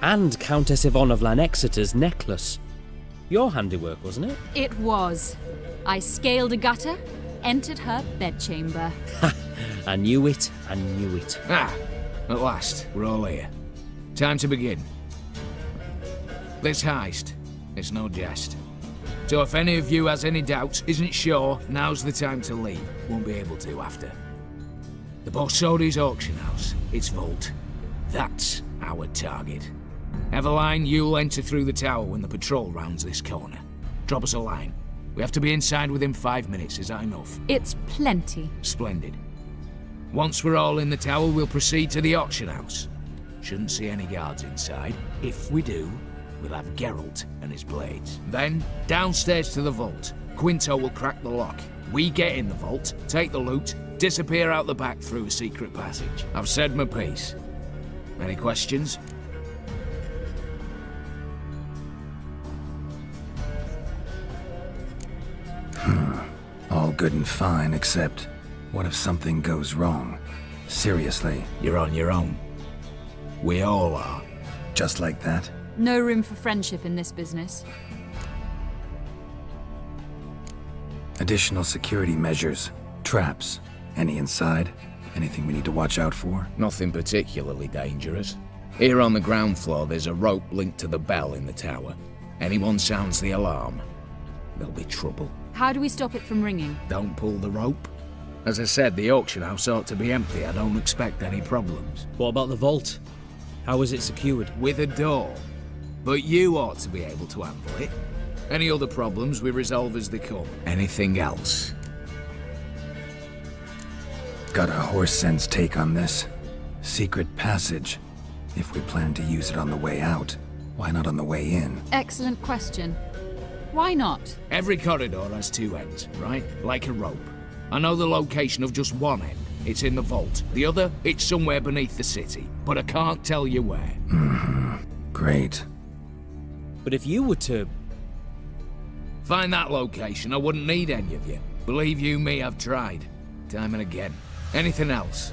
And Countess Yvonne of Lanexeter's necklace. Your handiwork, wasn't it? It was. I scaled a gutter, entered her bedchamber. Ha! I knew it, I knew it. Ah, at last, we're all here. Time to begin. This heist, it's no jest. So if any of you has any doubts, isn't sure, now's the time to leave. Won't be able to after. The Borsodi's auction house, its vault. That's our target. Eveline, you'll enter through the tower when the patrol rounds this corner. Drop us a line. We have to be inside within 5 minutes, is that enough? It's plenty. Splendid. Once we're all in the tower, we'll proceed to the auction house. Shouldn't see any guards inside. If we do, we'll have Geralt and his blades. Then, downstairs to the vault. Quinto will crack the lock. We get in the vault, take the loot, disappear out the back through a secret passage. I've said my piece. Any questions? All good and fine, except what if something goes wrong? Seriously. You're on your own. We all are. Just like that? No room for friendship in this business. Additional security measures. Traps. Any inside? Anything we need to watch out for? Nothing particularly dangerous. Here on the ground floor, there's a rope linked to the bell in the tower. Anyone sounds the alarm, there'll be trouble. How do we stop it from ringing? Don't pull the rope. As I said, the auction house ought to be empty. I don't expect any problems. What about the vault? How is it secured? With a door. But you ought to be able to handle it. Any other problems we resolve as they come. Anything else? Got a horse sense take on this. Secret passage. If we plan to use it on the way out, why not on the way in? Excellent question. Why not? Every corridor has two ends, right? Like a rope. I know the location of just one end. It's in the vault. The other, it's somewhere beneath the city. But I can't tell you where. Great. But if you were to... find that location, I wouldn't need any of you. Believe you me, I've tried. Time and again. Anything else?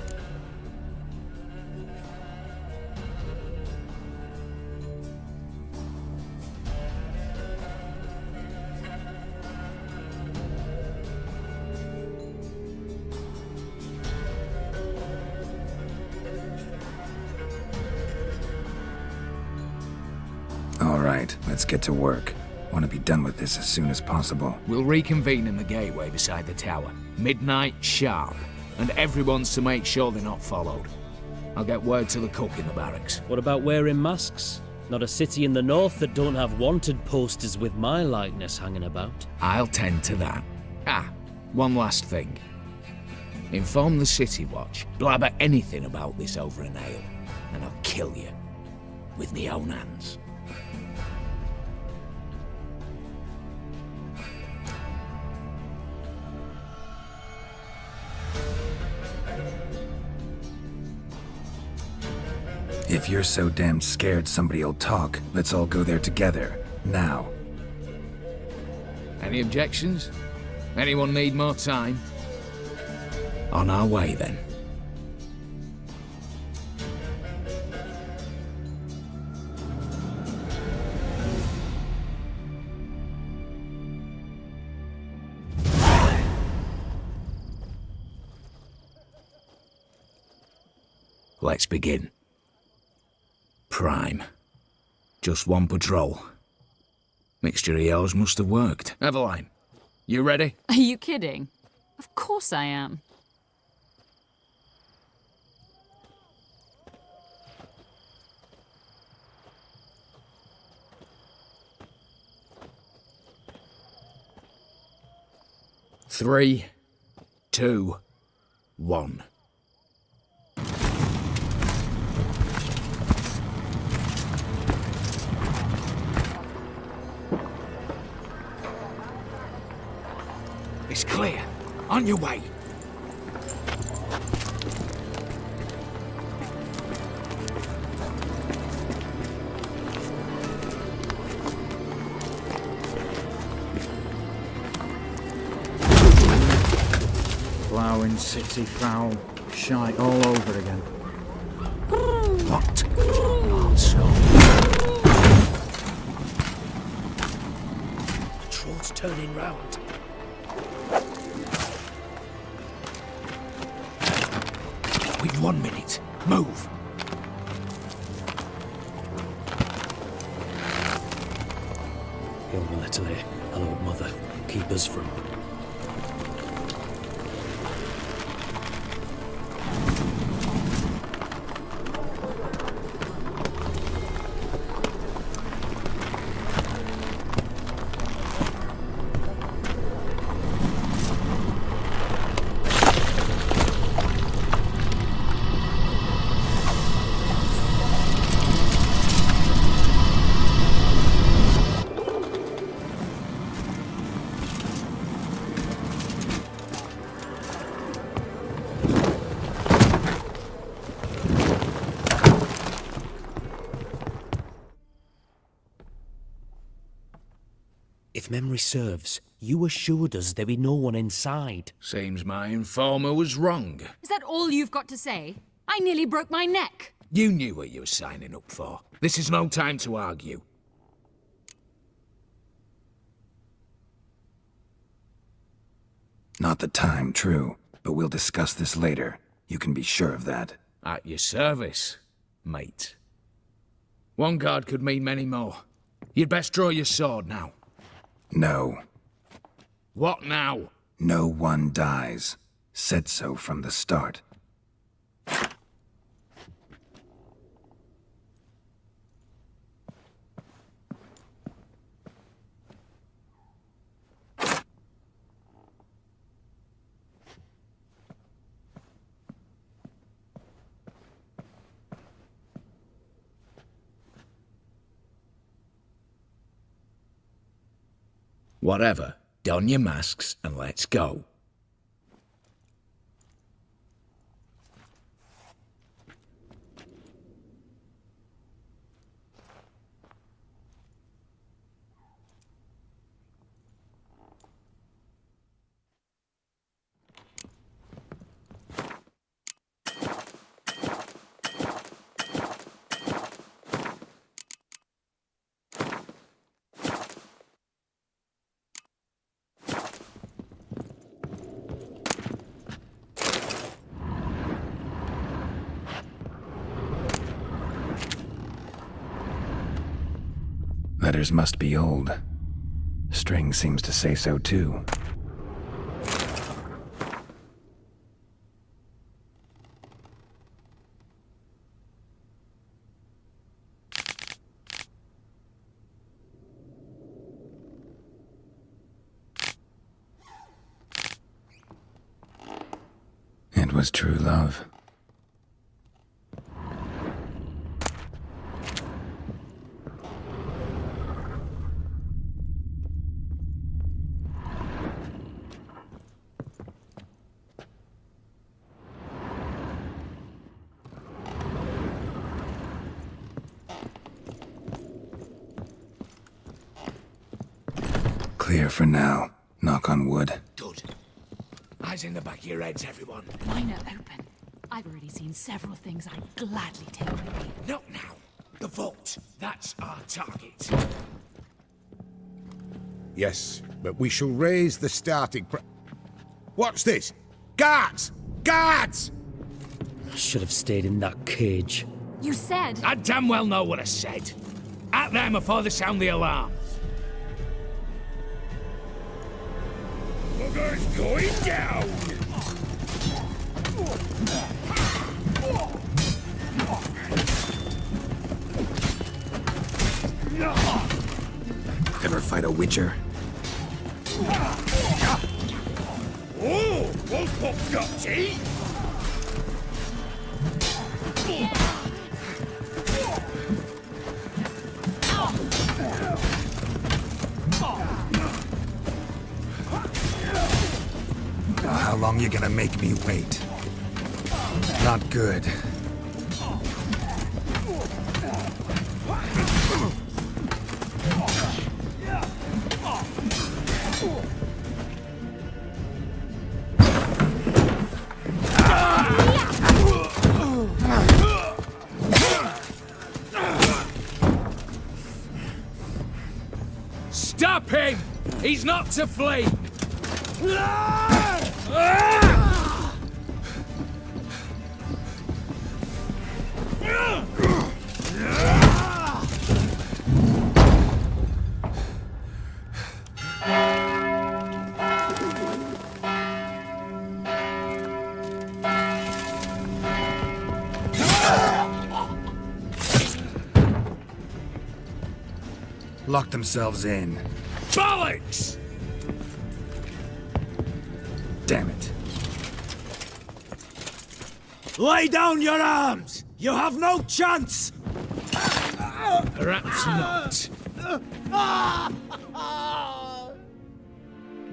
All right, let's get to work. Want to be done with this as soon as possible. We'll reconvene in the gateway beside the tower. Midnight sharp. And everyone's to make sure they're not followed. I'll get word to the cook in the barracks. What about wearing masks? Not a city in the north that don't have wanted posters with my likeness hanging about. I'll tend to that. Ah, one last thing. Inform the City Watch. Blabber anything about this over an ale, and I'll kill you. With me own hands. If you're so damn scared somebody'll talk, let's all go there together. Now. Any objections? Anyone need more time? On our way, then. Let's begin. Prime. Just one patrol. Mixture of yours must have worked. Eveline, you ready? Are you kidding? Of course I am. Three, 2, 1. It's clear. On your way. Ploughing city foul. Shite all over again. What? Not so. patrol's turning round. We've 1 minute. Move. Ilma Letale, hello, Mother. Keep us from... If memory serves, you assured us there be no one inside. Seems my informer was wrong. Is that all you've got to say? I nearly broke my neck. You knew what you were signing up for. This is no time to argue. Not the time, true. But we'll discuss this later. You can be sure of that. At your service, mate. One guard could mean many more. You'd best draw your sword now. No. What now? No one dies. Said so from the start. Whatever. Don your masks and let's go. Letters must be old. String seems to say so too. It was true love. Clear for now. Knock on wood. Good. Eyes in the back of your heads, everyone. Mine are open. I've already seen several things I'd gladly take with me. Not now. The vault. That's our target. Yes, but we shall raise the starting What's this? Guards! Guards! I should have stayed in that cage. You said... I damn well know what I said. At them before they sound the alarm. Bugger's going down! Ever fight a witcher? Oh, Wolfpop's got teeth! How long you gonna make me wait? Not good. Stop him! He's not to flee! Lock themselves in. Bollocks! Damn it. Lay down your arms! You have no chance! Perhaps not.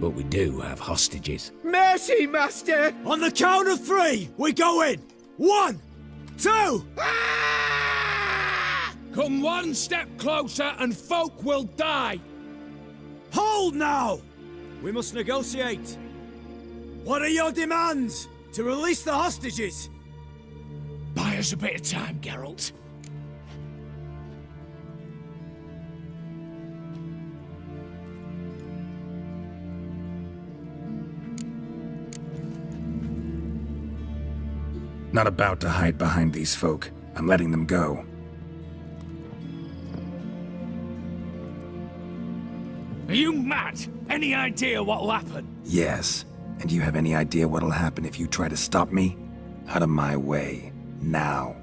But we do have hostages. Mercy, Master! On the count of 3, we go in! 1, 2... Come one step closer and folk will die! Hold now! We must negotiate. What are your demands? To release the hostages? Buy us a bit of time, Geralt. Not about to hide behind these folk. I'm letting them go. Are you mad? Any idea what'll happen? Yes. And you have any idea what'll happen if you try to stop me? Out of my way. Now.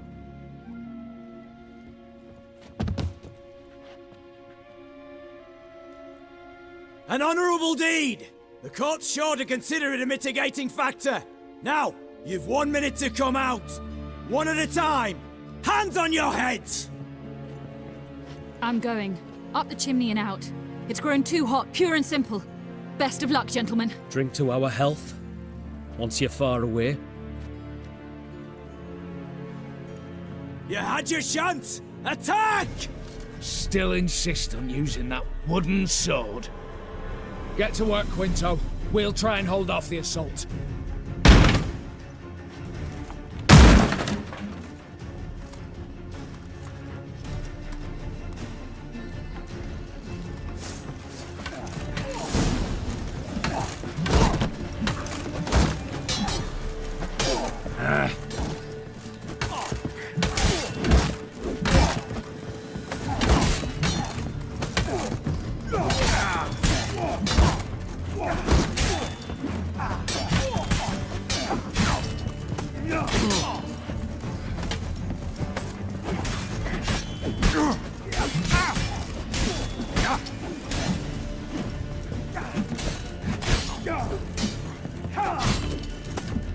An honorable deed! The court's sure to consider it a mitigating factor. Now, you've 1 minute to come out. One at a time. Hands on your heads! I'm going. Up the chimney and out. It's grown too hot, pure and simple. Best of luck, gentlemen. Drink to our health. Once you're far away. You had your chance! Attack! Still insist on using that wooden sword. Get to work, Quinto. We'll try and hold off the assault.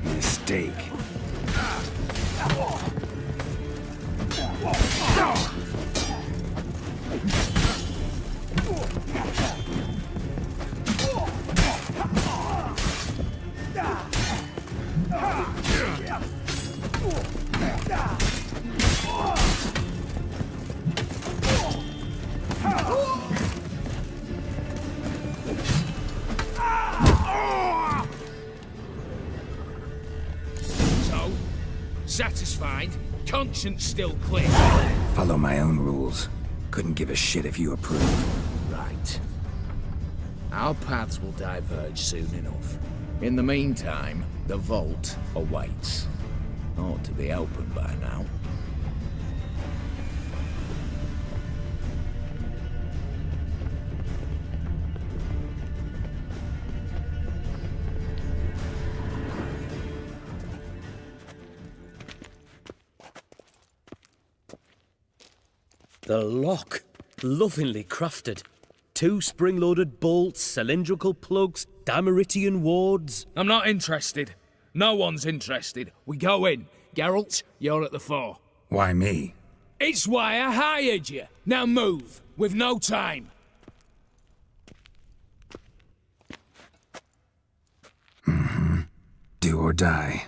Mistake. Satisfied? Conscience still clear? Follow my own rules. Couldn't give a shit if you approve. Right. Our paths will diverge soon enough. In the meantime, the vault awaits. Ought to be open by now. The lock. Lovingly crafted. 2 spring-loaded bolts, cylindrical plugs, Dameritian wards. I'm not interested. No one's interested. We go in. Geralt, you're at the fore. Why me? It's why I hired you. Now move. We've no time. Mm-hmm. Do or die.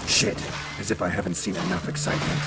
Shit, as if I haven't seen enough excitement.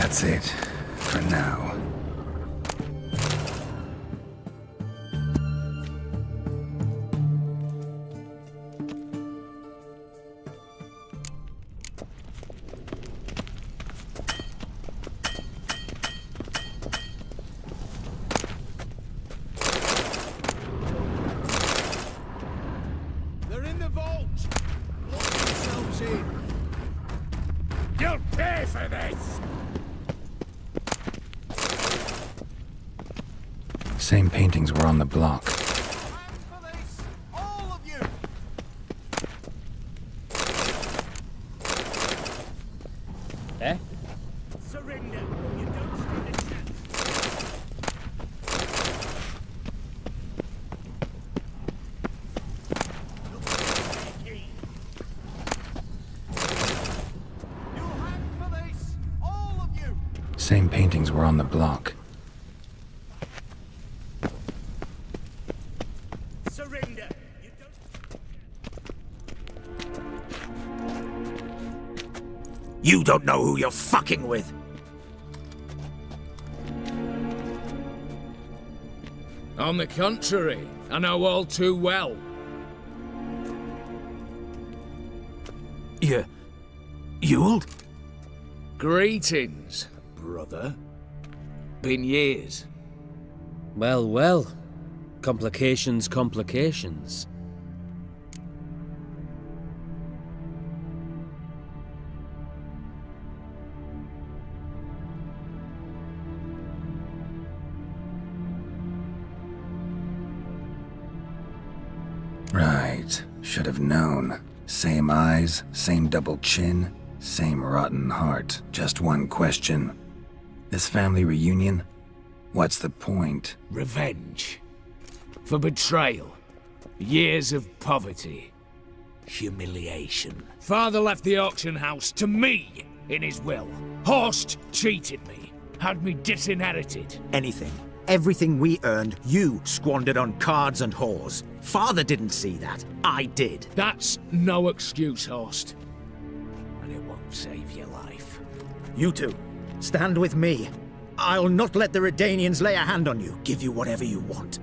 That's it. For now. They're in the vault! Lock yourselves in! You'll pay for this! Same paintings were on the block. All of you! Eh? Surrender! You don't stand a chance! Same paintings were on the block. Surrender! You You don't know who you're fucking with. On the contrary, I know all too well. Ewald? Greetings, brother. Been years. Well, well. Complications, complications. Right. Should have known. Same eyes, same double chin, same rotten heart. Just one question. This family reunion? What's the point? Revenge. For betrayal. Years of poverty. Humiliation. Father left the auction house to me in his will. Horst cheated me. Had me disinherited. Anything. Everything we earned, you squandered on cards and whores. Father didn't see that. I did. That's no excuse, Horst. And it won't save your life. You two, stand with me. I'll not let the Redanians lay a hand on you. Give you whatever you want.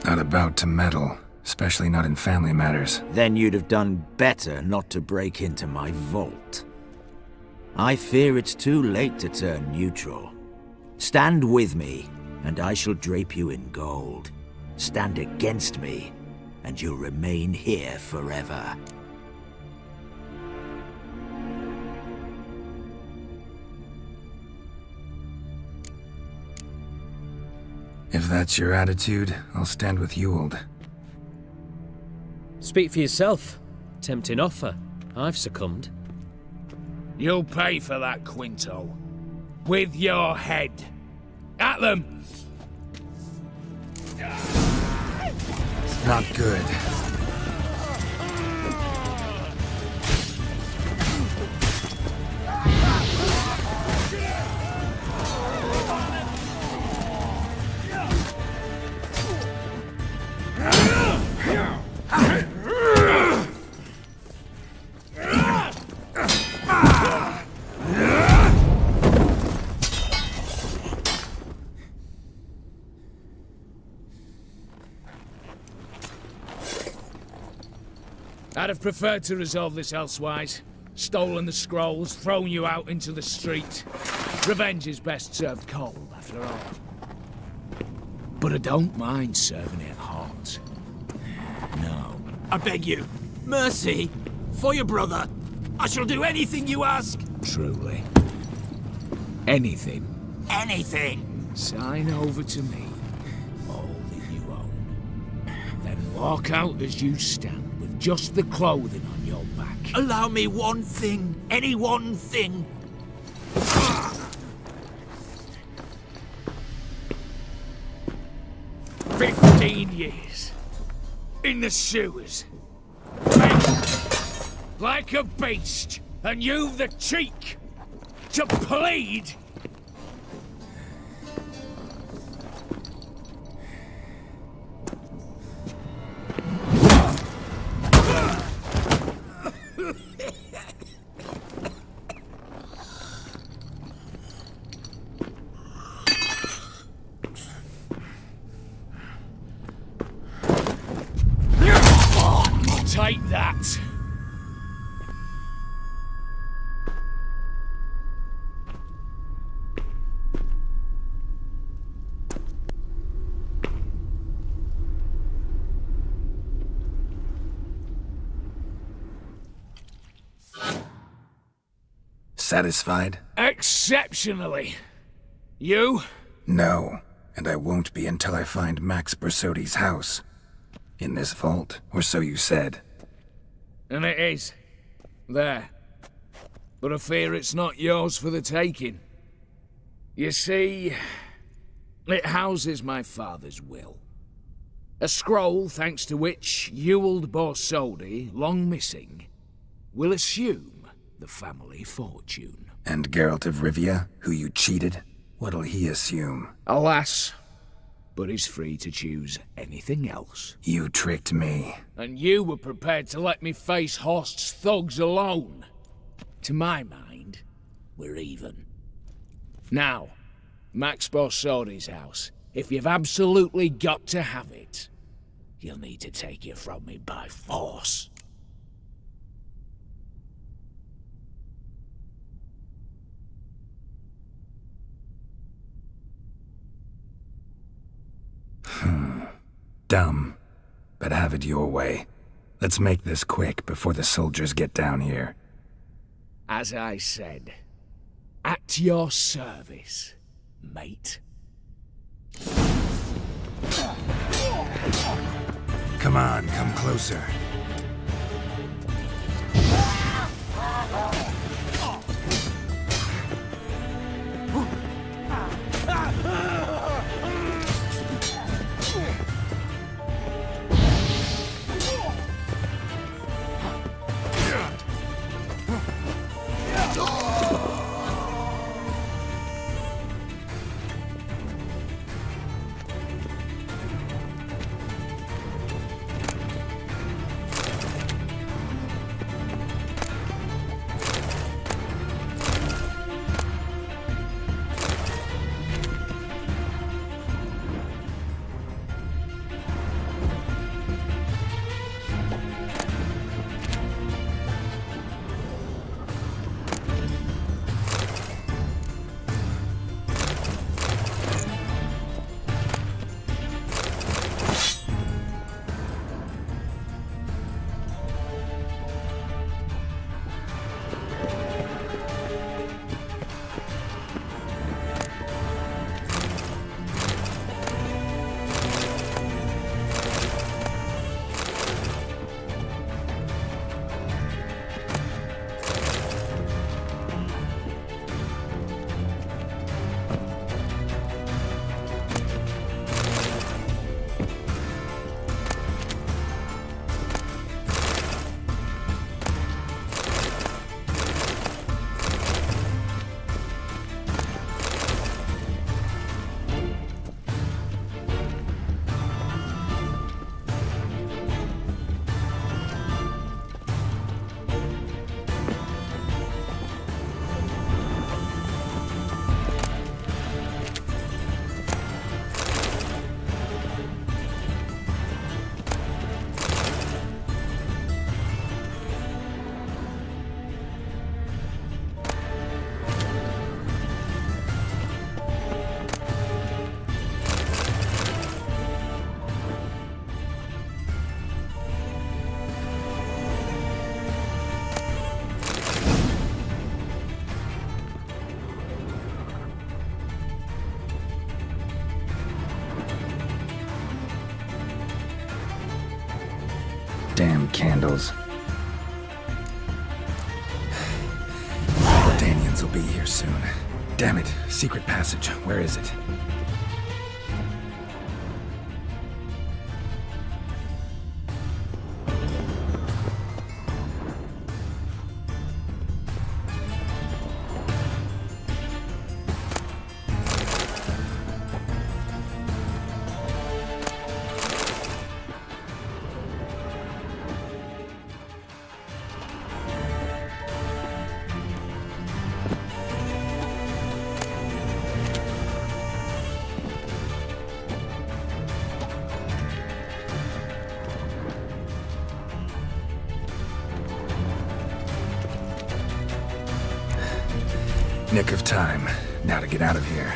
Not about to meddle, especially not in family matters. Then you'd have done better not to break into my vault. I fear it's too late to turn neutral. Stand with me, and I shall drape you in gold. Stand against me, and you'll remain here forever. If that's your attitude, I'll stand with Ewald. Speak for yourself. Tempting offer. I've succumbed. You'll pay for that, Quinto. With your head. At them! Not good. I'd have preferred to resolve this elsewise. Stolen the scrolls, thrown you out into the street. Revenge is best served cold, after all. But I don't mind serving it hot. No. I beg you, mercy, for your brother. I shall do anything you ask. Truly. Anything. Anything. Sign over to me all that you own. Then walk out as you stand. Just the clothing on your back. Allow me one thing. Any one thing. 15 years. In the sewers. Like a beast. And you've the cheek to plead. Take that. Satisfied? Exceptionally. You? No, and I won't be until I find Max Bersodi's house. In this vault, or so you said. And it is. There. But I fear it's not yours for the taking. You see, it houses my father's will. A scroll thanks to which Ewald Borsodi, long missing, will assume the family fortune. And Geralt of Rivia, who you cheated, what'll he assume? Alas, but he's free to choose anything else. You tricked me. And you were prepared to let me face Horst's thugs alone. To my mind, we're even. Now, Max Borsodi's house. If you've absolutely got to have it, you'll need to take it from me by force. Dumb, but have it your way. Let's make this quick before the soldiers get down here. As I said, at your service, mate. Come on, come closer. Guards will be here soon. Damn it, secret passage. Where is it? Nick of time. Now to get out of here.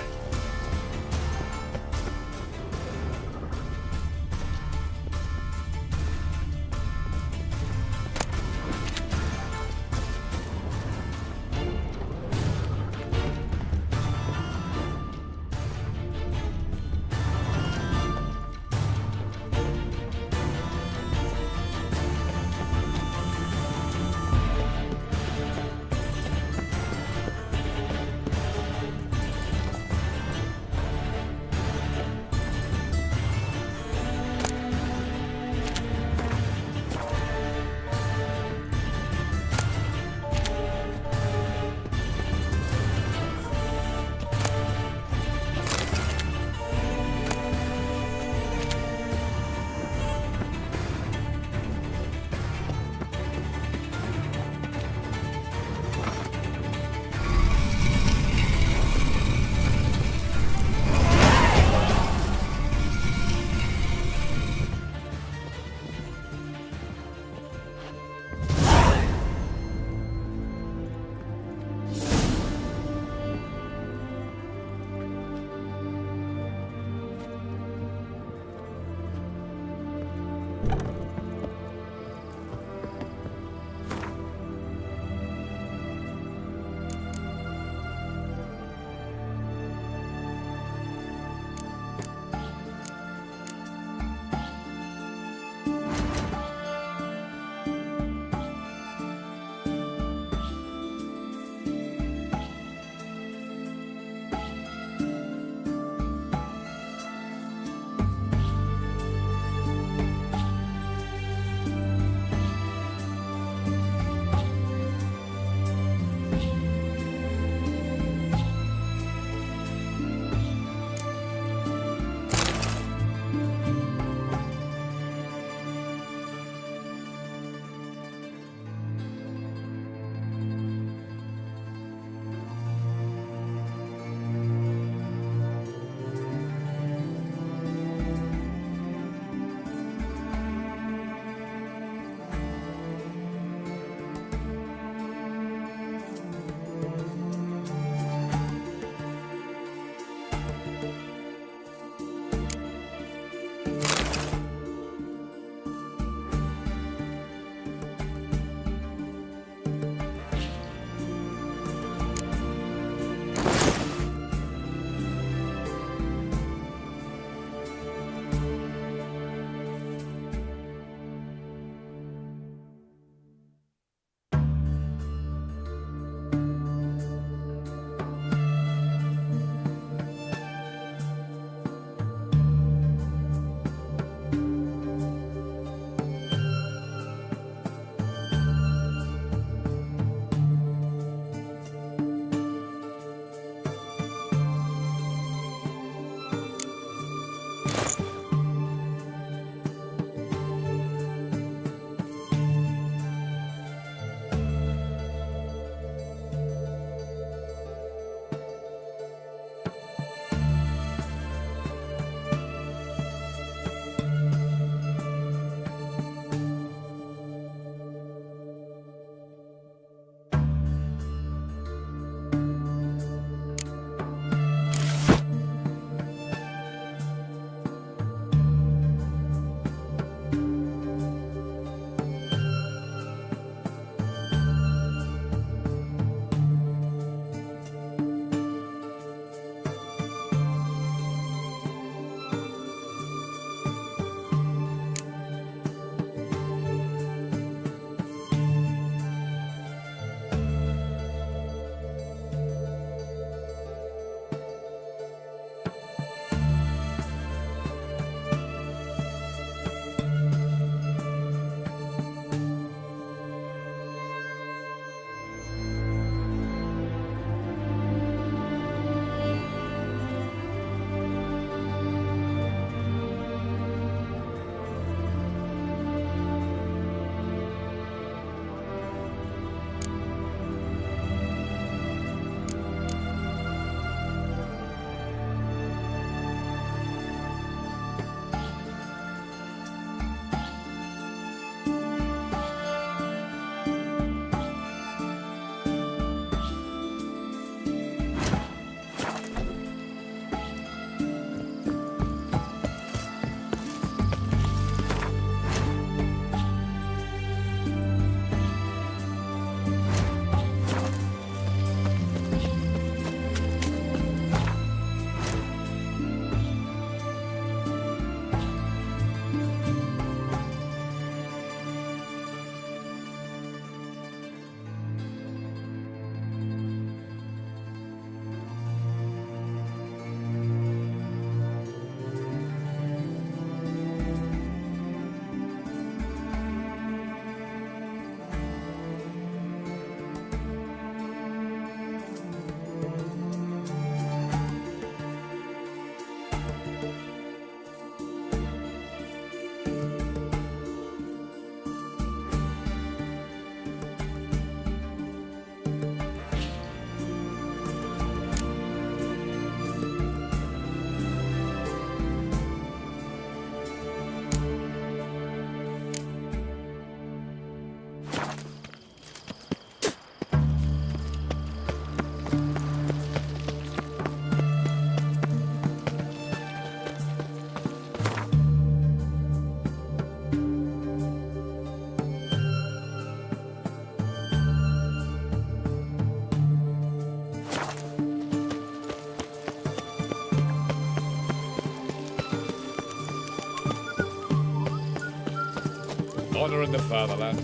Honouring the fatherland.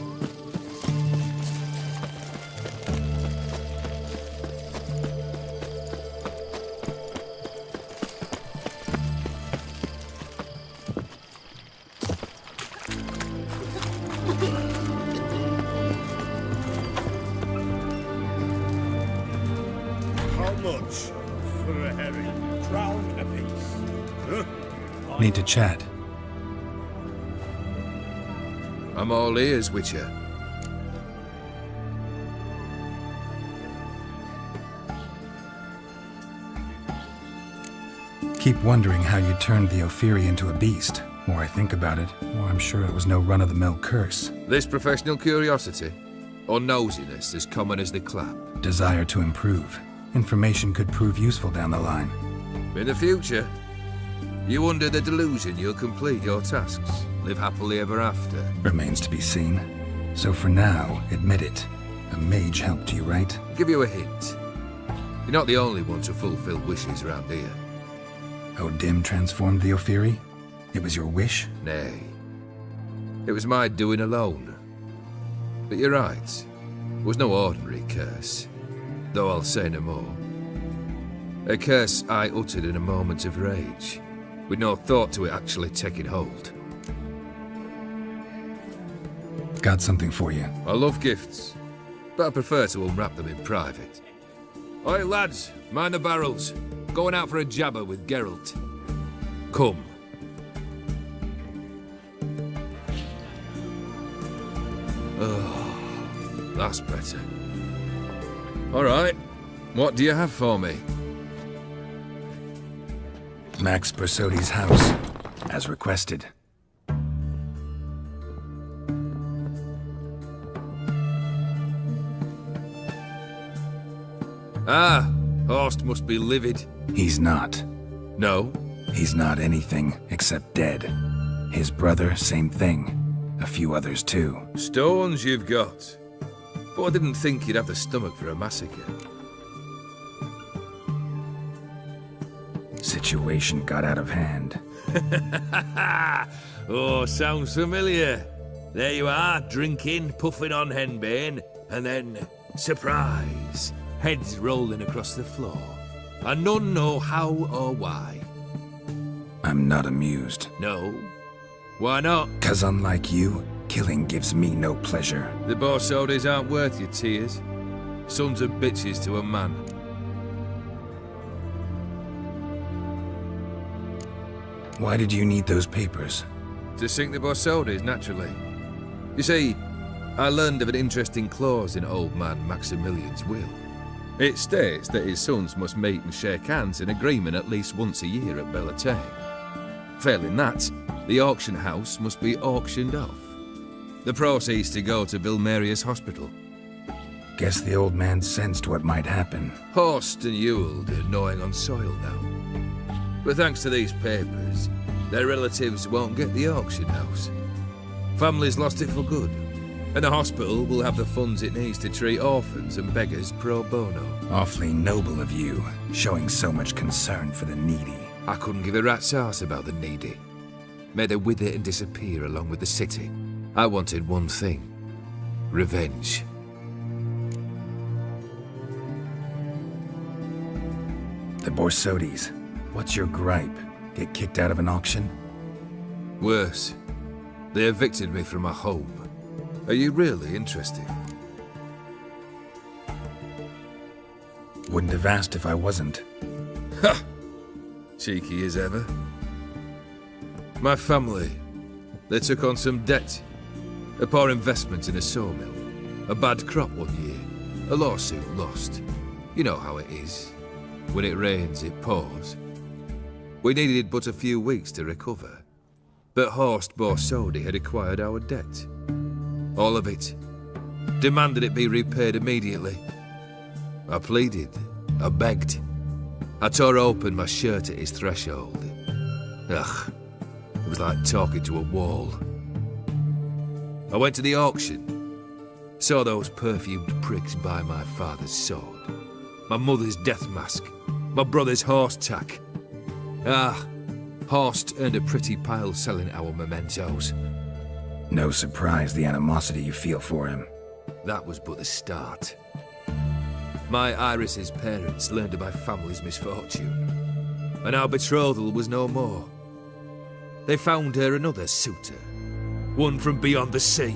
How much for a herring? Crown apiece. Huh? Need to chat. I'm all ears, Witcher. Keep wondering how you turned the Ophiri into a beast. More I think about it, more I'm sure it was no run-of-the-mill curse. This professional curiosity, or nosiness as common as the clap? Desire to improve. Information could prove useful down the line. In the future, you under the delusion you'll complete your tasks, live happily ever after. Remains to be seen. So for now, admit it. A mage helped you, right? Give you a hint. You're not the only one to fulfill wishes round here. O'Dim transformed the Ophiri? It was your wish? Nay. It was my doing alone. But you're right. It was no ordinary curse. Though I'll say no more. A curse I uttered in a moment of rage, with no thought to it actually taking hold. Got something for you. I love gifts, but I prefer to unwrap them in private. Oi lads, mind the barrels. Going out for a jabber with Geralt. Come. Oh, that's better. All right, what do you have for me? Max Bersodi's house, as requested. Ah, Horst must be livid. He's not. No? He's not anything except dead. His brother, same thing. A few others too. Stones you've got. But I didn't think you'd have the stomach for a massacre. Situation got out of hand. Oh, sounds familiar. There you are, drinking, puffing on henbane, and then, surprise, heads rolling across the floor. And none know how or why. I'm not amused. No? Why not? 'Cause unlike you, killing gives me no pleasure. The Borsodis aren't worth your tears. Sons of bitches to a man. Why did you need those papers? To sink the Borsodis, naturally. You see, I learned of an interesting clause in old man Maximilian's will. It states that his sons must meet and shake hands in agreement at least once a year at Bellatane. Failing that, the auction house must be auctioned off. The proceeds to go to Vilmerius Hospital. Guess the old man sensed what might happen. Horst and Ewald are gnawing on soil now. But thanks to these papers, their relatives won't get the auction house. Families lost it for good. And the hospital will have the funds it needs to treat orphans and beggars pro bono. Awfully noble of you, showing so much concern for the needy. I couldn't give a rat's ass about the needy. May they wither and disappear along with the city. I wanted one thing. Revenge. The Borsodis. What's your gripe? Get kicked out of an auction? Worse. They evicted me from my home. Are you really interested? Wouldn't have asked if I wasn't. Ha! Cheeky as ever. My family, they took on some debt. A poor investment in a sawmill. A bad crop one year. A lawsuit lost. You know how it is. When it rains, it pours. We needed but a few weeks to recover. But Horst Borsodi had acquired our debt. All of it. Demanded it be repaid immediately. I pleaded. I begged. I tore open my shirt at his threshold. Ugh. It was like talking to a wall. I went to the auction. Saw those perfumed pricks buy my father's sword. My mother's death mask. My brother's horse tack. Ah, Horst earned a pretty pile selling our mementos. No surprise the animosity you feel for him. That was but the start. My Iris's parents learned of my family's misfortune, and our betrothal was no more. They found her another suitor, one from beyond the sea.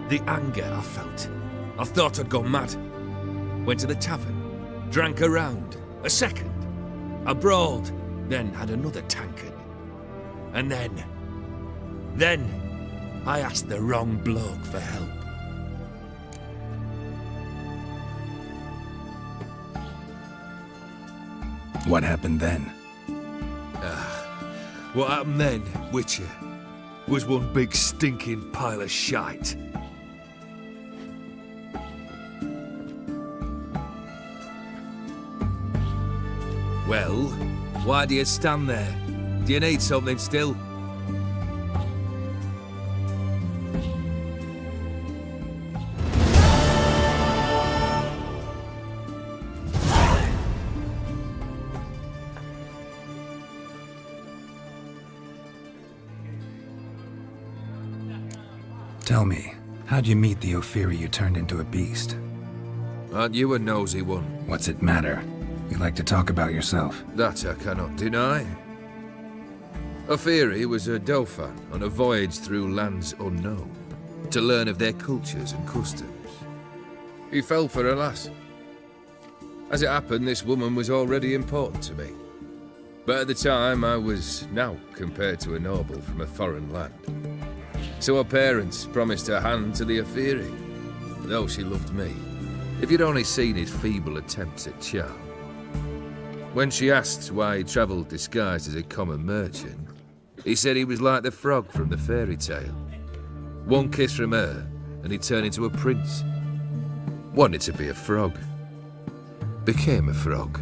The anger I felt, I thought I'd gone mad. Went to the tavern, drank a round, a second. I brawled, then had another tankard. And then I asked the wrong bloke for help. What happened then? What happened then, Witcher, was one big stinking pile of shite. Well, why do you stand there? Do you need something still? Tell me, how'd you meet the Ophiri you turned into a beast? Aren't you a nosy one? What's it matter? You like to talk about yourself. That I cannot deny. Ophiri was a Dauphin on a voyage through lands unknown, to learn of their cultures and customs. He fell for a lass. As it happened, this woman was already important to me. But at the time, I was now compared to a noble from a foreign land. So her parents promised her hand to the Ophiri, though she loved me. If you'd only seen his feeble attempts at charm. When she asked why he travelled disguised as a common merchant, he said he was like the frog from the fairy tale. One kiss from her, and he turned into a prince. Wanted to be a frog. Became a frog.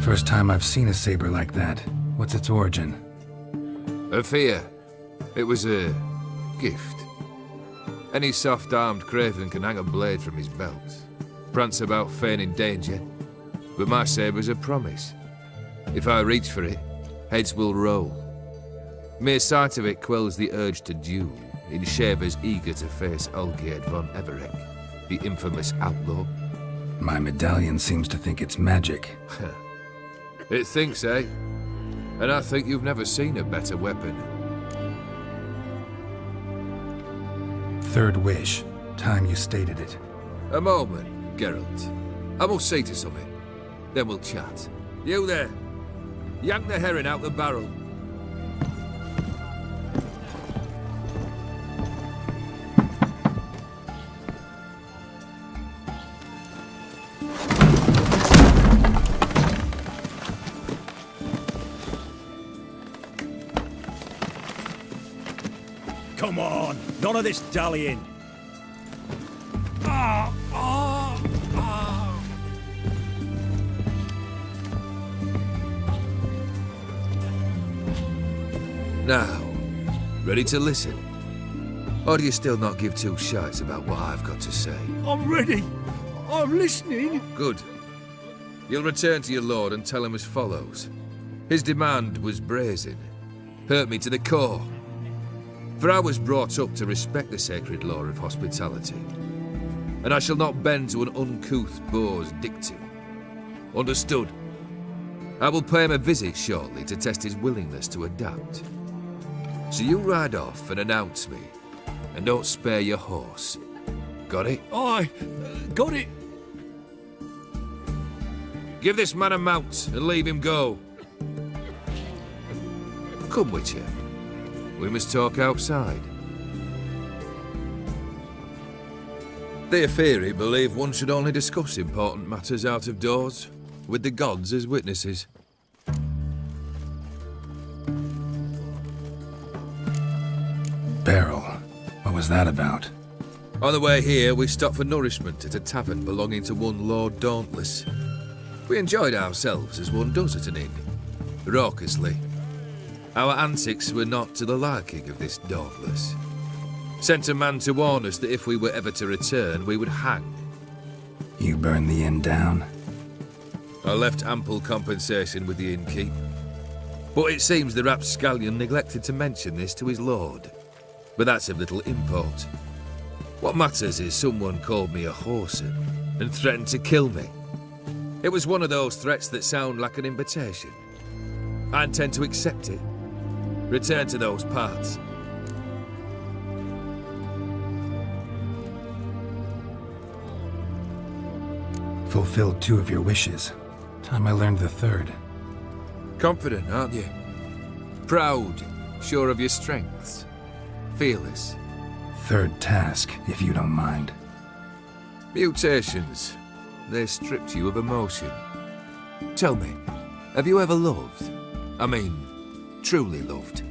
First time I've seen a saber like that. What's its origin? A fear. It was a gift. Any soft-armed craven can hang a blade from his belt, prance about feigning danger, but my saber's a promise. If I reach for it, heads will roll. Mere sight of it quells the urge to duel in shavers eager to face Olgierd von Everec, the infamous outlaw. My medallion seems to think it's magic. It thinks, eh? And I think you've never seen a better weapon. Third wish. Time you stated it. A moment, Geralt. I must see to something. Then we'll chat. You there. Yank the herring out the barrel. Come on, none of this dallying. Now, ready to listen? Or do you still not give two shites about what I've got to say? I'm ready. I'm listening. Good. You'll return to your lord and tell him as follows. His demand was brazen. Hurt me to the core. For I was brought up to respect the sacred law of hospitality, and I shall not bend to an uncouth boor's dictum. Understood? I will pay him a visit shortly to test his willingness to adapt. So you ride off and announce me, and don't spare your horse. Got it? Aye, got it. Give this man a mount and leave him go. Come, Witcher. We must talk outside. The Ophiri believe one should only discuss important matters out of doors, with the gods as witnesses. Beryl, what was that about? On the way here, we stopped for nourishment at a tavern belonging to one Lord Dauntless. We enjoyed ourselves as one does at an inn, raucously. Our antics were not to the liking of this Dauntless. Sent a man to warn us that if we were ever to return, we would hang. You burned the inn down? I left ample compensation with the innkeep. But it seems the rapscallion neglected to mention this to his lord. But that's of little import. What matters is someone called me a whoreson and threatened to kill me. It was one of those threats that sound like an invitation. I intend to accept it. Return to those parts. Fulfilled 2 of your wishes. Time I learned the 3rd. Confident, aren't you? Proud, sure of your strengths. Fearless. 3rd task, if you don't mind. Mutations. They stripped you of emotion. Tell me, have you ever loved? I mean, truly loved?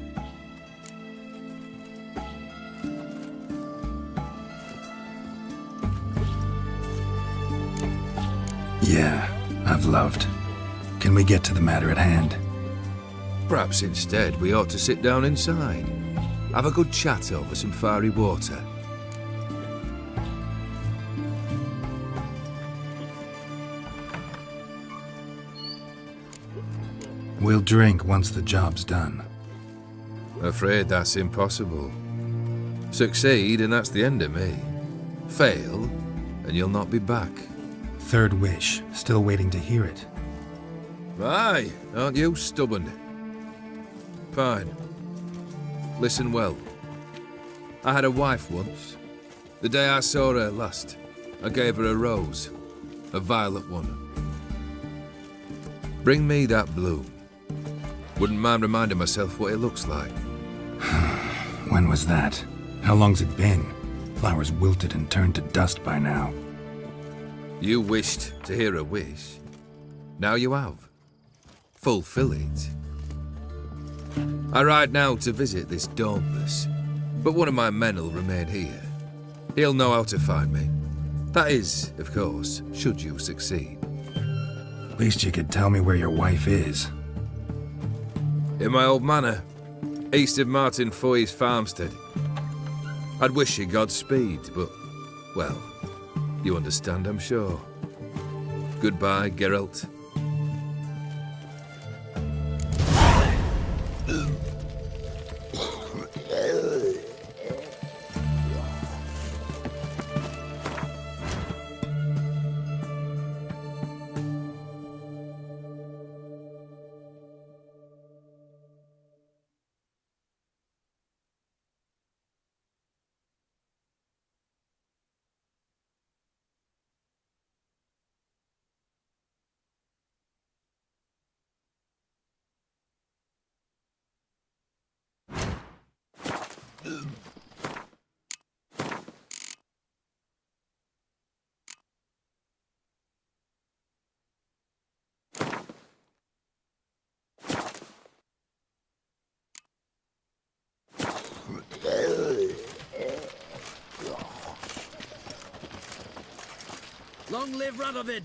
Yeah, I've loved. Can we get to the matter at hand? Perhaps instead we ought to sit down inside. Have a good chat over some fiery water. We'll drink once the job's done. Afraid that's impossible. Succeed and that's the end of me. Fail and you'll not be back. 3rd wish, still waiting to hear it. Aye, aren't you stubborn? Fine. Listen well. I had a wife once. The day I saw her last, I gave her a rose. A violet one. Bring me that bloom. Wouldn't mind reminding myself what it looks like. When was that? How long's it been? Flowers wilted and turned to dust by now. You wished to hear a wish. Now you have. Fulfill it. I ride now to visit this Dauntless, but one of my men will remain here. He'll know how to find me. That is, of course, should you succeed. At least you could tell me where your wife is. In my old manor, east of Martin Foy's farmstead. I'd wish you Godspeed, but, well, you understand, I'm sure. Goodbye, Geralt. Long live Radovid!